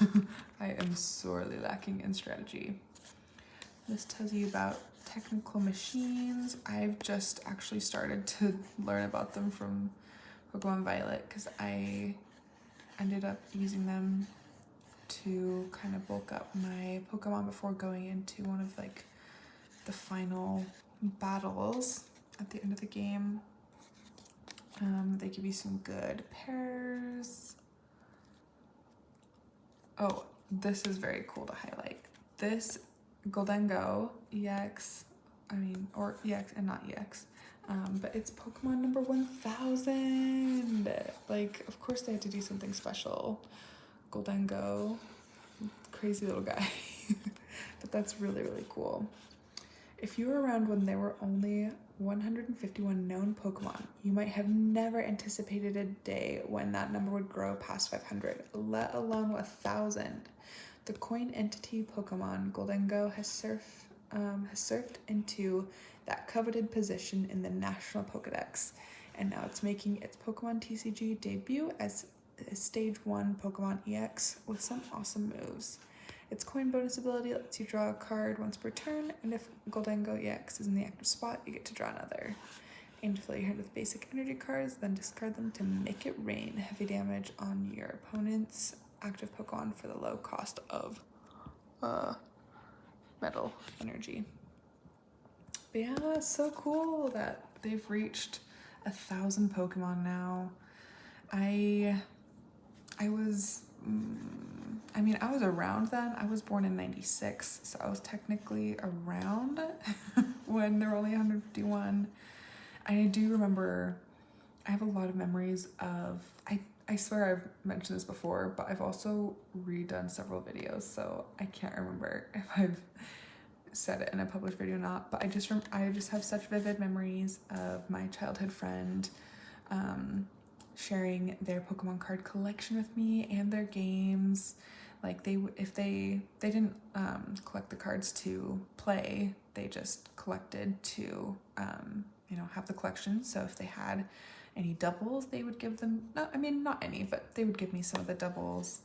I am sorely lacking in strategy. This tells you about technical machines. I've just actually started to learn about them from Pokemon Violet, because I ended up using them to kind of bulk up my Pokemon before going into one of like the final battles at the end of the game. They give you some good pairs. Oh, this is very cool to highlight. This Goldengo EX, or EX and not EX, but it's Pokemon number 1000. Like, of course they had to do something special. Goldengo, crazy little guy. but that's really, really cool. If you were around when there were only 151 known Pokemon, you might have never anticipated a day when that number would grow past 500, let alone 1,000. The coin entity Pokemon Goldengo has surfed into that coveted position in the National Pokedex, and now it's making its Pokemon TCG debut as a Stage 1 Pokemon EX with some awesome moves. Its coin bonus ability lets you draw a card once per turn, and if Goldengo EX is in the active spot, you get to draw another. Aim to fill your hand with basic energy cards, then discard them to make it rain heavy damage on your opponent's active Pokemon for the low cost of metal energy. But yeah, it's so cool that they've reached 1,000 Pokemon now. I was around then. I was born in 96, so I was technically around when there were only 151. I do remember, I have a lot of memories of, I swear I've mentioned this before, but I've also redone several videos, so I can't remember if I've said it in a published video or not, but I just have such vivid memories of my childhood friend sharing their Pokemon card collection with me and their games. Like if they didn't collect the cards to play, they just collected to have the collection. So if they had any doubles, they would give them, not any, but they would give me some of the doubles.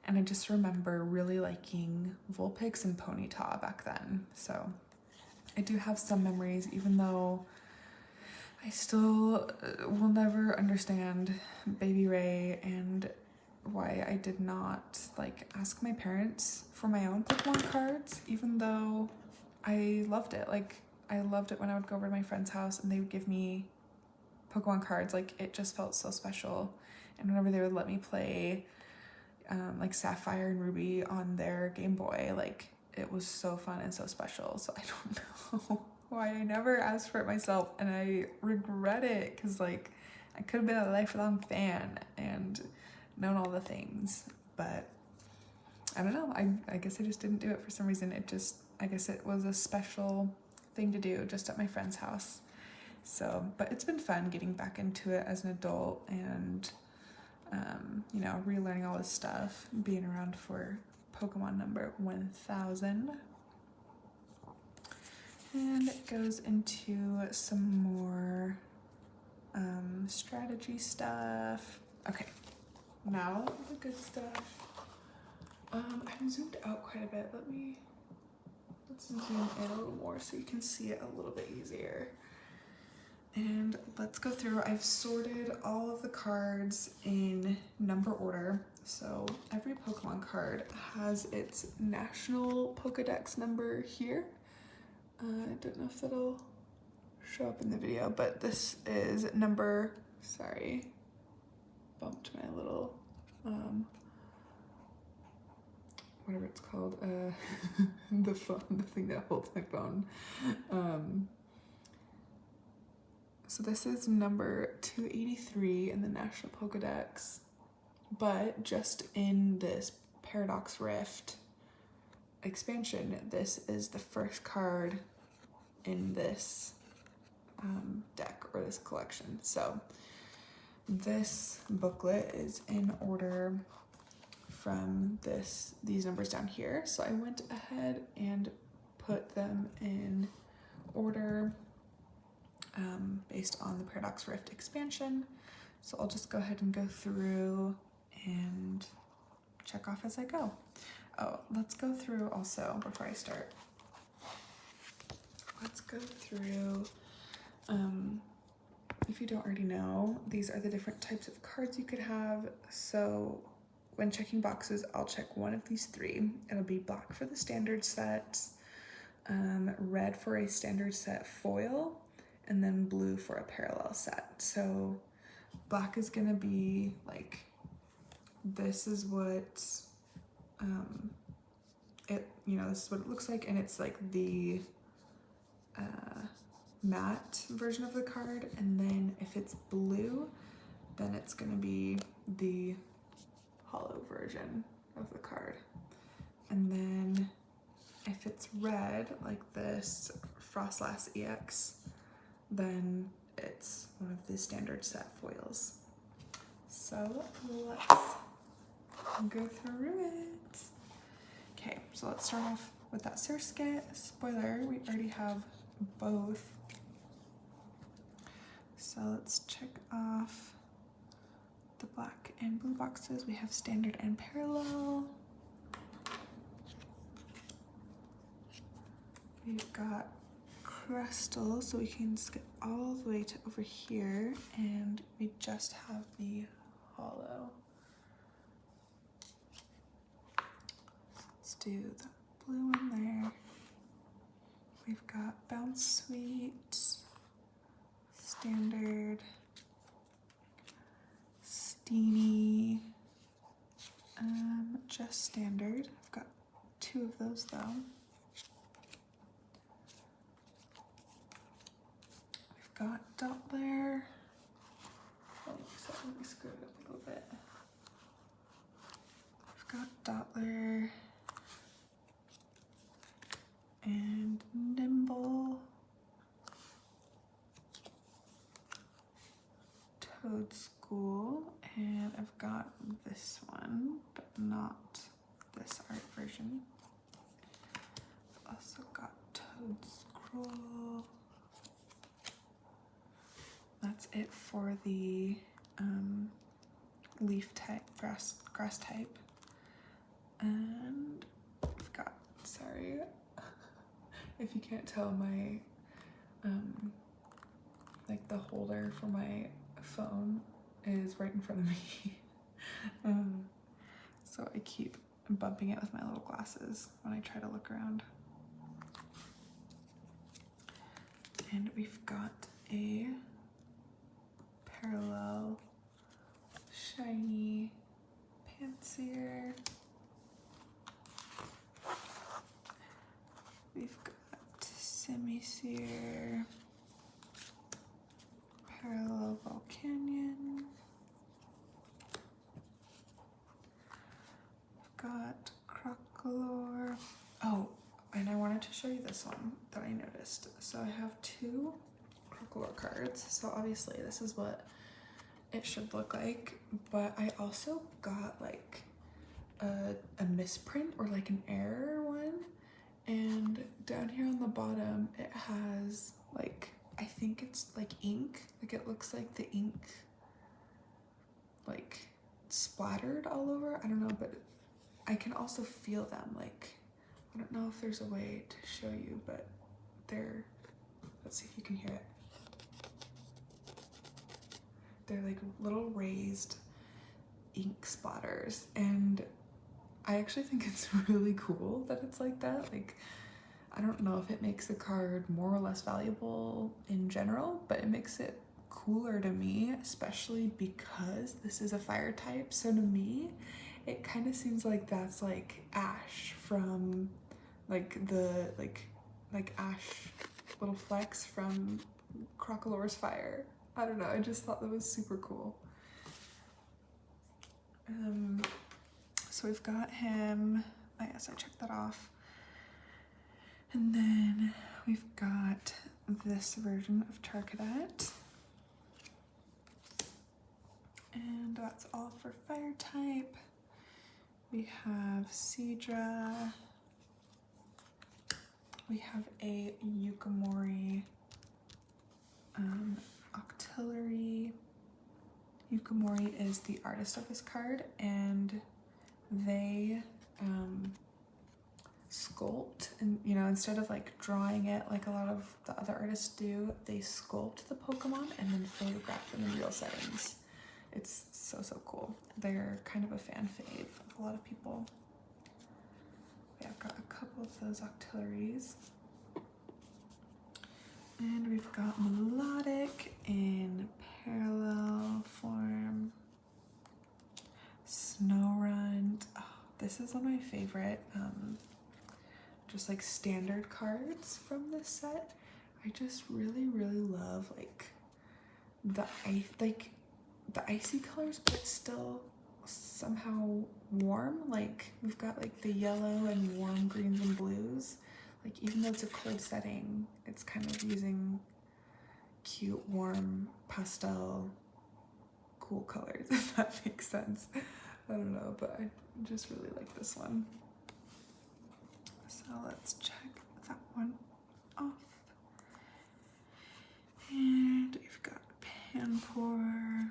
And I just remember really liking Vulpix and Ponyta back then. So I do have some memories, even though I still will never understand Baby Ray and why I did not ask my parents for my own Pokemon cards, even though I loved it. I loved it when I would go over to my friend's house and they would give me Pokemon cards. It just felt so special. And whenever they would let me play Sapphire and Ruby on their Game Boy, it was so fun and so special. So I don't know why I never asked for it myself, and I regret it because I could have been a lifelong fan and known all the things, but I don't know. I guess I just didn't do it for some reason. I guess it was a special thing to do just at my friend's house. So, but it's been fun getting back into it as an adult and relearning all this stuff, being around for Pokemon number 1,000. And it goes into some more strategy stuff. Okay, now the good stuff. I've zoomed out quite a bit. Let's zoom in a little more so you can see it a little bit easier. And let's go through. I've sorted all of the cards in number order. So every Pokemon card has its national Pokedex number here. I don't know if that'll show up in the video, but this is number, sorry, bumped my little, whatever it's called, the phone, the thing that holds my phone. So this is number 283 in the National Pokedex, but just in this Paradox Rift expansion, this is the first card in this deck or this collection. So this booklet is in order from these numbers down here. So I went ahead and put them in order based on the Paradox Rift expansion. So I'll just go ahead and go through and check off as I go. Oh, let's go through also before I start. Let's go through, if you don't already know, these are the different types of cards you could have. So when checking boxes, I'll check one of these three. It'll be black for the standard sets, red for a standard set foil, and then blue for a parallel set. So black is gonna be this is what, this is what it looks like, and it's the matte version of the card, and then if it's blue, then it's gonna be the hollow version of the card. And then if it's red, like this Frostlass EX, then it's one of the standard set foils. So let's go through it. Okay, so let's start off with that Surskit. Spoiler, we already have both. So let's check off the black and blue boxes. We have standard and parallel. We've got crystal, so we can skip all the way to over here, and we just have the hollow. Let's do the blue one there. We've got Bounce Sweet, standard, Steamy, just standard. I've got 2 of those though. We've got Doppler. Oh, so let me screw it up a little bit. We've got Doppler and Nimble, Toad School, and I've got this one, but not this art version. I've also got Toad Scroll. That's it for the leaf type, grass type. And I've got, sorry, if you can't tell, my like the holder for my phone is right in front of me. So I keep bumping it with my little glasses when I try to look around. And we've got a parallel shiny Pansear. We've got Semi-Sear, parallel Volcanion. We've got Crocolore. Oh, and I wanted to show you this one that I noticed. So I have 2 Crocolore cards. So obviously this is what it should look like, but I also got like a misprint or like an error one. And down here on the bottom, it has like, I think it's like ink. Like it looks like the ink like splattered all over. I don't know, but I can also feel them. Like, I don't know if there's a way to show you, but they're, let's see if you can hear it. They're like little raised ink splatters, and I actually think it's really cool that it's like that. Like, I don't know if it makes the card more or less valuable in general, but it makes it cooler to me, especially because this is a fire type. So to me, it kind of seems like that's like ash from like the like ash little flecks from Crocolore's fire. I don't know, I just thought that was super cool. So we've got him. I guess I checked that off. And then we've got this version of Charcadet. And that's all for fire type. We have Seadra. We have a Yukamori Octillery. Yukamori is the artist of this card, and they sculpt, and you know, instead of like drawing it like a lot of the other artists do, they sculpt the Pokemon and then photograph them in real settings. It's so cool. They're kind of a fan fave of a lot of people. Yeah, I've got a couple of those Octilleries. And we've got Melodic in parallel form. Snowrun. Oh, this is one of my favorite just like standard cards from this set. I just really love like the icy colors, but still somehow warm. Like we've got like the yellow and warm greens and blues. Like even though it's a cold setting, it's kind of using cute, warm, pastel, cool colors, if that makes sense. I don't know, but I just really like this one. So let's check that one off. And we've got pan pour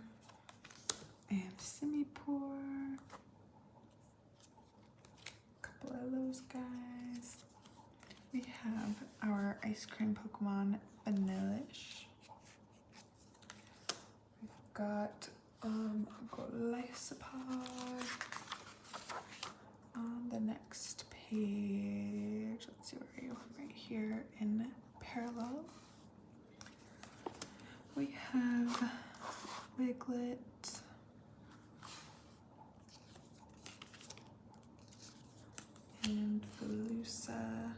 and semi pour. A couple of those guys. We have our ice cream Pokemon Vanillish. We've got Golisopod on the next page. Let's see, where are you? Right here in parallel. We have Wiglet, and Velusa.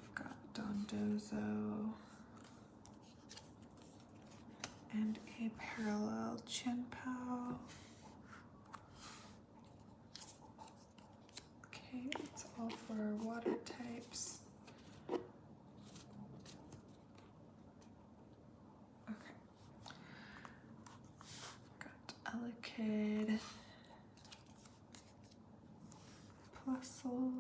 We've got Dondozo and a parallel Chinpow. Okay, it's all for water types. Okay. Got Elekid, Plusle,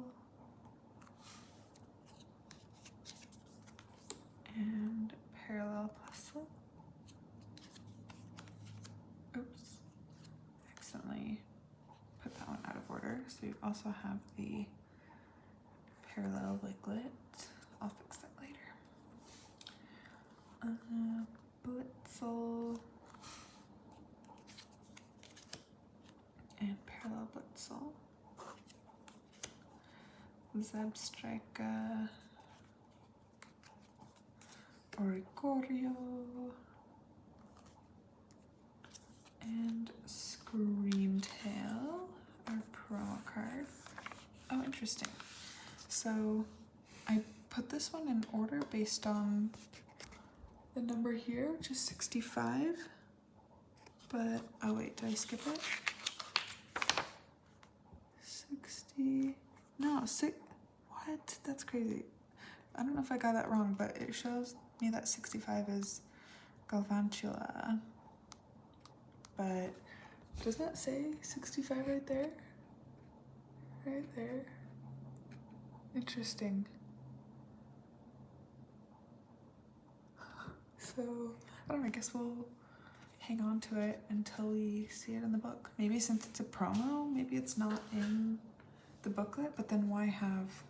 and parallel Plusle. Oops, accidentally put that one out of order. So we also have the parallel Wiglet. I'll fix that later. Blitzel and parallel Blitzel. Zebstrika, Oricorio, and Screamtail, our promo card. Oh, interesting. So I put this one in order based on the number here, which is 65. But, oh wait, did I skip it? 60, no, what? That's crazy. I don't know if I got that wrong, but it shows me that 65 is Galvantula. But doesn't it say 65 right there? Right there. Interesting. So, I don't know, I guess we'll hang on to it until we see it in the book. Maybe since it's a promo, maybe it's not in the booklet, but then why have...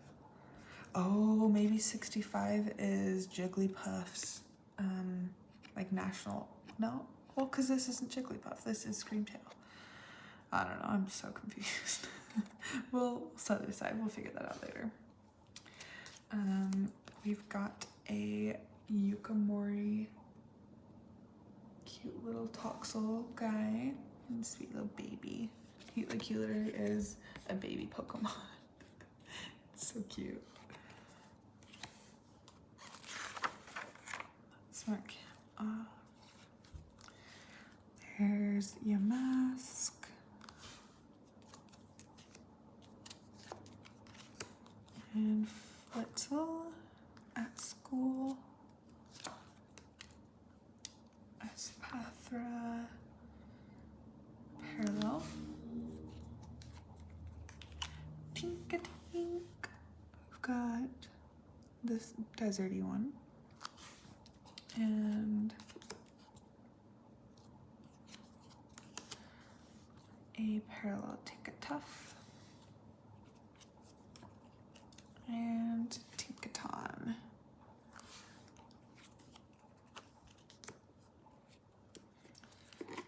Oh, maybe 65 is Jigglypuff's, like national... No? Well, because this isn't Jigglypuff, this is Screamtail. I don't know, I'm so confused. We'll set it aside, we'll figure that out later. We've got a Yukamori, cute little Toxel guy, and sweet little baby. He literally is a baby Pokemon. It's so cute. Let's mark off. There's your mask. And Flitzel at school. Espathra, parallel. Tink-a-tink. We've got this deserty one. And a parallel Tinkatuff. And Tinkaton.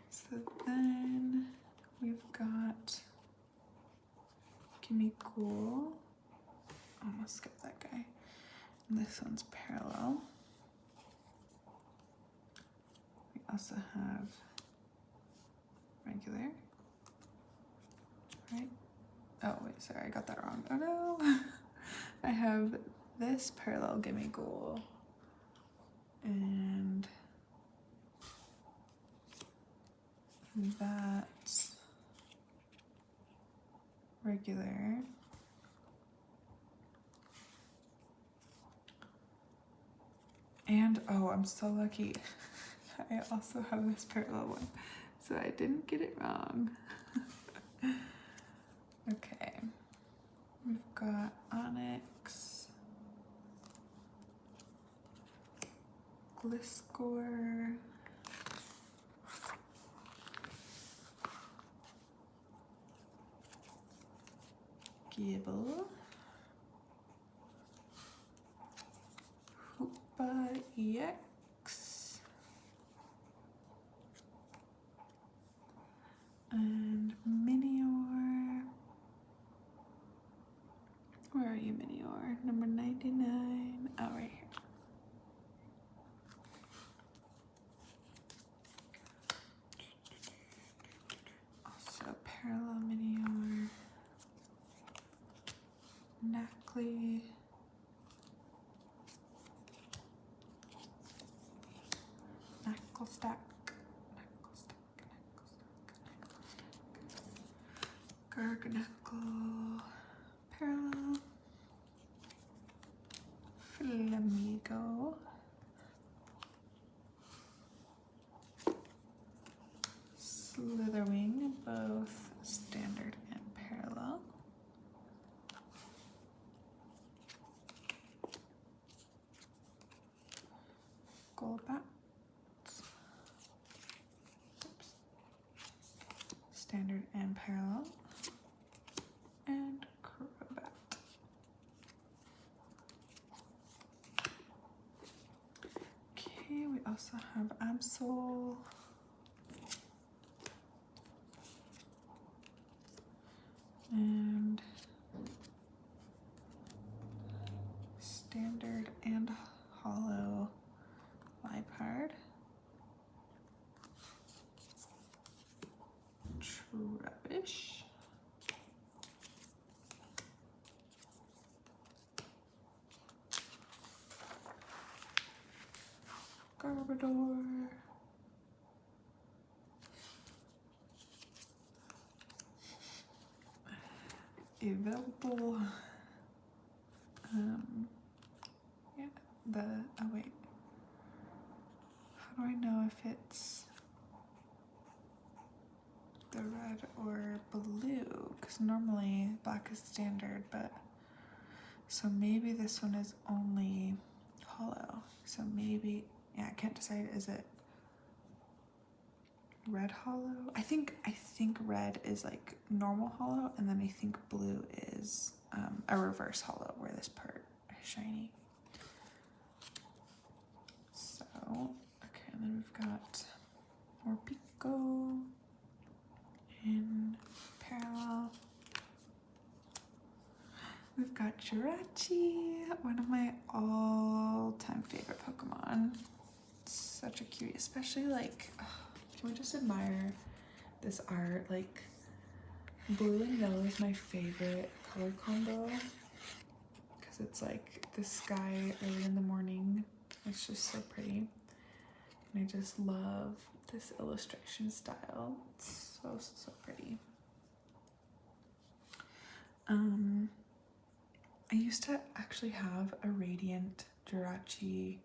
So then we've got Gimme Cool. Almost skipped that guy. And this one's parallel. We also have regular. Right? Oh wait, sorry, I got that wrong. Oh no! I have this parallel Gimme Ghoul and That's regular. And oh, I'm so lucky. I also have this parallel one, so I didn't get it wrong. Okay, we've got onyx, gliscor, gibble, hoopa ex, and minior. Where are you, minior? Number 99. Oh, right here. Also parallel minior, Knackley, Knacklestack, Garganackle, parallel, Flamigo, Slitherwing, both standard and parallel, Golbat, standard and parallel, and Crobat. Okay, we also have Absol, and standard and hollow Liepard, Trubbish, Garbodor, Evelpool, yeah, oh wait, how do I know if it's the red or blue? Because normally black is standard, but so maybe this one is only hollow. So maybe, yeah, I can't decide, is it red hollow? I think red is like normal hollow, and then I think blue is a reverse hollow where this part is shiny. So, okay, and then we've got Morpeko in parallel. We've got Jirachi, one of my all-time favorite Pokemon. Such a cutie, especially like, can we just admire this art? Like, blue and yellow is my favorite color combo because it's like the sky early in the morning. It's just so pretty. And I just love this illustration style. It's so pretty. I used to actually have a Radiant Jirachi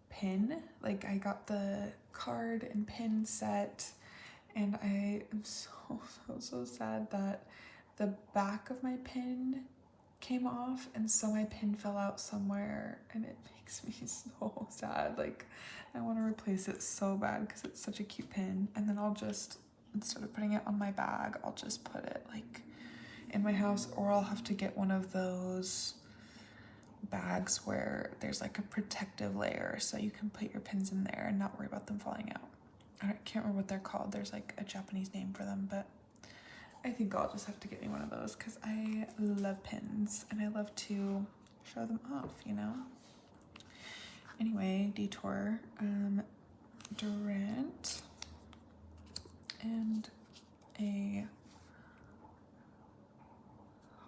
pin. Like, I got the card and pin set, and I am so sad that the back of my pin came off, and so my pin fell out somewhere, and it makes me so sad. Like, I want to replace it so bad because it's such a cute pin. And then I'll just, instead of putting it on my bag, I'll just put it like in my house, or I'll have to get one of those bags where there's like a protective layer so you can put your pins in there and not worry about them falling out. I can't remember what they're called. There's like a Japanese name for them, but I think I'll just have to get me one of those because I love pins and I love to show them off, you know? Anyway, Detour, Durant, and a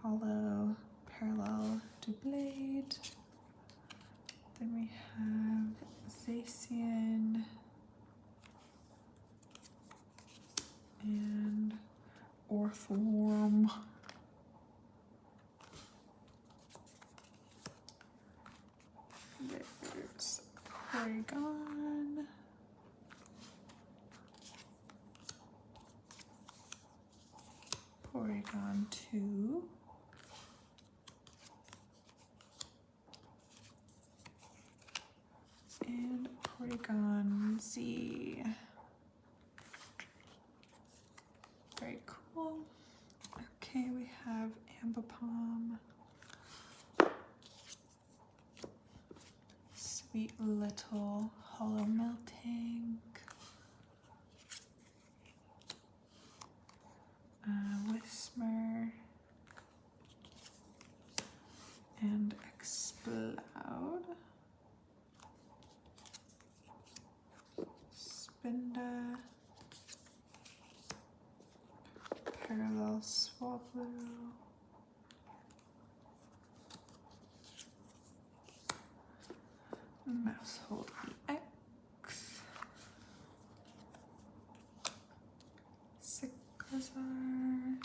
hollow parallel to Blade. Then we have Zacian, and Orthworm. There's Porygon. Porygon 2. And Porygon Z. Very cool. Okay, we have Ambipom. Sweet little hollow melting. Whismer. And Explode. Spinda. Parallel Swablu. Mousehold EX. Sickazar.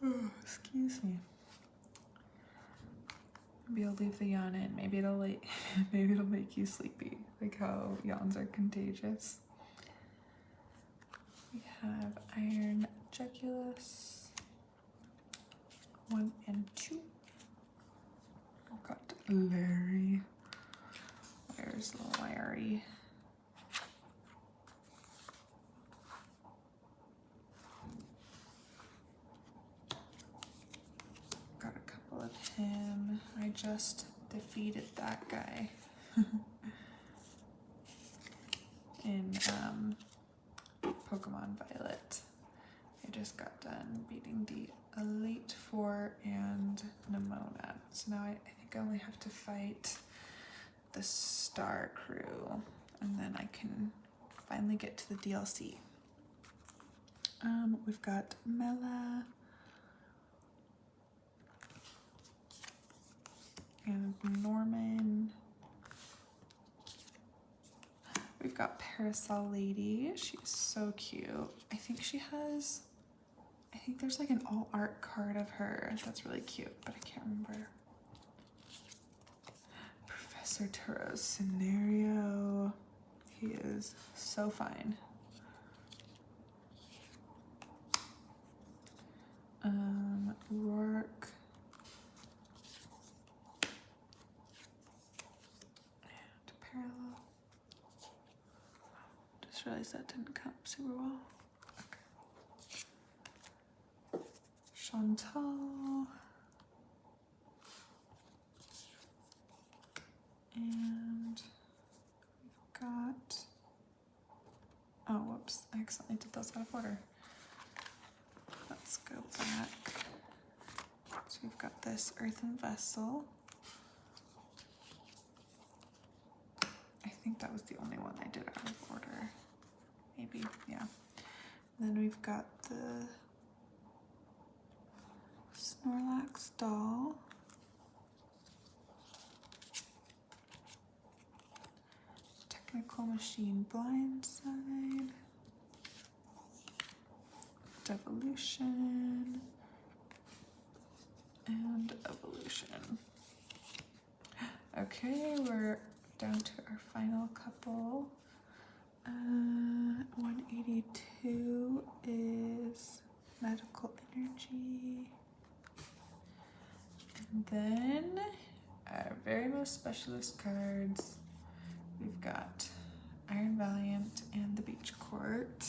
Oh, excuse me. Maybe I'll leave the yawn in. Maybe it'll maybe it'll make you sleepy, like how yawns are contagious. We have Iron Jugulus 1 and 2. I've got Larry. Where's Larry? Got a couple of him. I just defeated that guy in Pokemon Violet. I just got done beating the Elite Four and Nimona. So now I think I only have to fight the Star Crew, and then I can finally get to the DLC. We've got Mela and Norman. We've got Parasol Lady. She's so cute. I think there's like an all art card of her that's really cute, but I can't remember. Professor Turo's Scenario. He is so fine. Rourke. And Parallel. Just realized that didn't count super well. Okay. Chantal. And we've got, oh, whoops, I accidentally did those out of order. Let's go back. So we've got this Earthen Vessel. I think that was the only one I did out of order. Maybe, yeah. And then we've got the Snorlax doll. Technical Machine Blindside. Devolution. And Evolution. Okay, we're down to our final couple. 182 is Medical Energy. And then our very most specialist cards, we've got Iron Valiant and the Beach Court.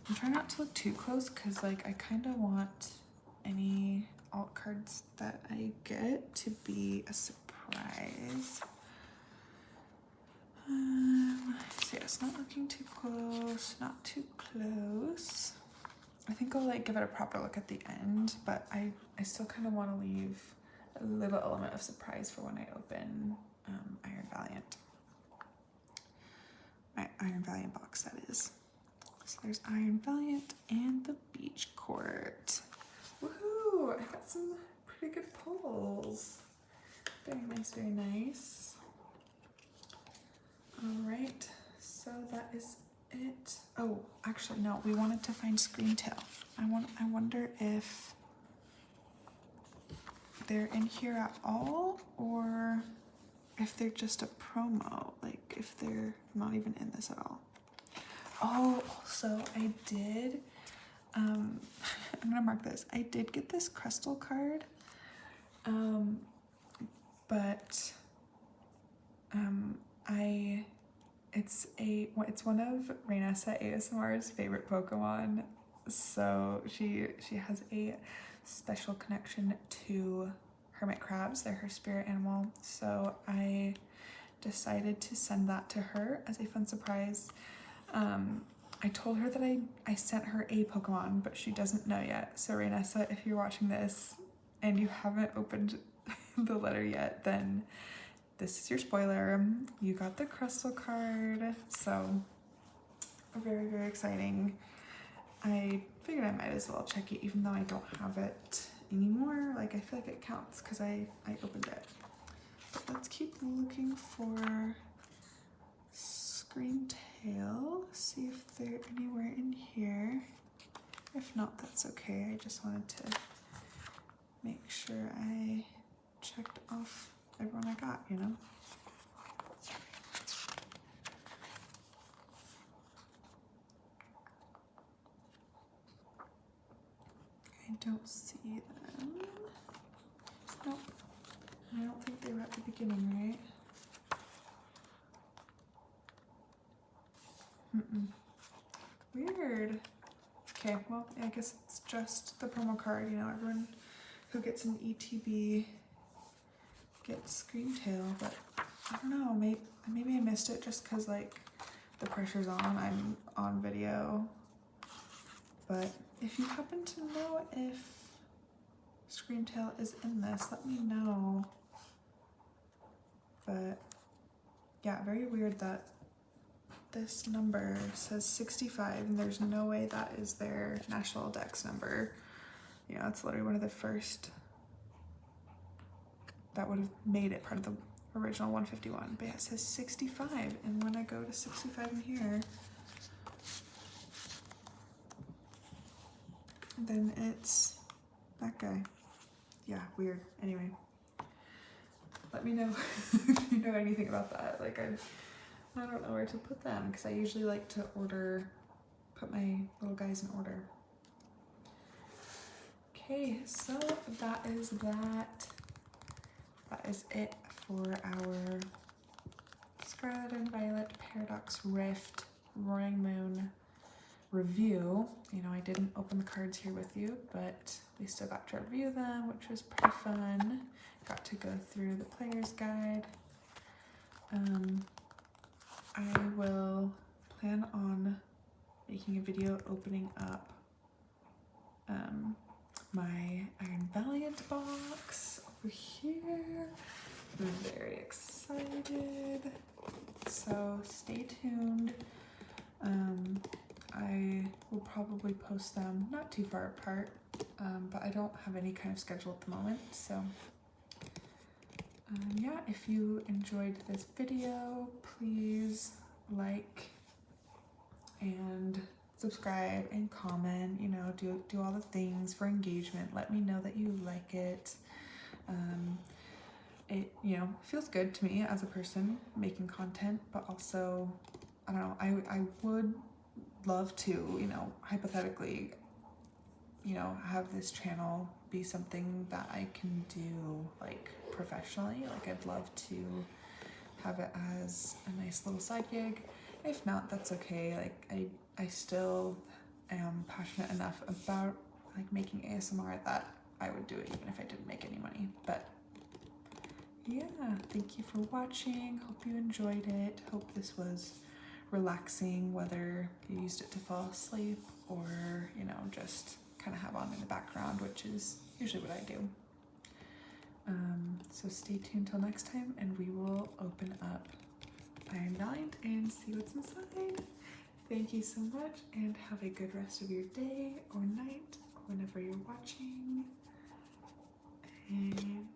I'm trying not to look too close because like I kind of want any alt cards that I get to be a surprise. So yeah, it's not looking too close, not too close. I think I'll like give it a proper look at the end, but I still kind of want to leave a little element of surprise for when I open Iron Valiant. My Iron Valiant box, that is. So there's Iron Valiant and the beach court. Woohoo! I got some pretty good pulls. Very nice, very nice. All right, so that is it. Oh, actually, no, we wanted to find Screamtail. I wonder if they're in here at all, or if they're just a promo, like if they're not even in this at all. Oh, also I did, I'm gonna mark this. I did get this crystal card, but it's one of Rainessa ASMR's favorite Pokemon. So she has a special connection to hermit crabs. They're her spirit animal. So I decided to send that to her as a fun surprise. I told her that I sent her a Pokemon, but she doesn't know yet. So Rainessa, if you're watching this and you haven't opened the letter yet, then this is your spoiler. You got the crystal card. So very, very exciting. I figured I might as well check it even though I don't have it anymore. Like, I feel like it counts because I opened it. But let's keep looking for Screamtail, see if they're anywhere in here. If not, that's okay. I just wanted to make sure I checked off everyone I got, you know? I don't see them. Nope. I don't think they were at the beginning, right? Weird. Okay, well, I guess it's just the promo card, you know, everyone who gets an ETB gets Screamtail, but I don't know, maybe I missed it just because, like, the pressure's on, I'm on video. But if you happen to know if Screamtail is in this, let me know. But yeah, very weird that this number says 65 and there's no way that is their national dex number. You know, it's literally one of the first that would have made it part of the original 151. But yeah, it says 65, and when I go to 65 in here, then it's that guy. Yeah, weird. Anyway, let me know if you know anything about that. Like, I don't know where to put them because I usually like to put my little guys in order. Okay, so that is that. That is it for our Scarlet and Violet Paradox Rift Roaring Moon review. You know, I didn't open the cards here with you, but we still got to review them, which was pretty fun. Got to go through the player's guide. I will plan on making a video opening up my Iron Valiant box over here. I'm very excited. So stay tuned. I will probably post them not too far apart, but I don't have any kind of schedule at the moment. So yeah, if you enjoyed this video, please like and subscribe and comment, you know, do all the things for engagement. Let me know that you like it. It, you know, feels good to me as a person making content, but also, I don't know, I would love to, you know, hypothetically, you know, have this channel be something that I can do, like, professionally. Like, I'd love to have it as a nice little side gig. If not, that's okay. Like, I still am passionate enough about, like, making ASMR that I would do it even if I didn't make any money. But yeah, thank you for watching. Hope you enjoyed it. Hope this was relaxing, whether you used it to fall asleep or, you know, just kind of have on in the background, which is usually what I do. So stay tuned till next time, and we will open up Iron Valiant and see what's inside. Thank you so much, and have a good rest of your day or night, or whenever you're watching. And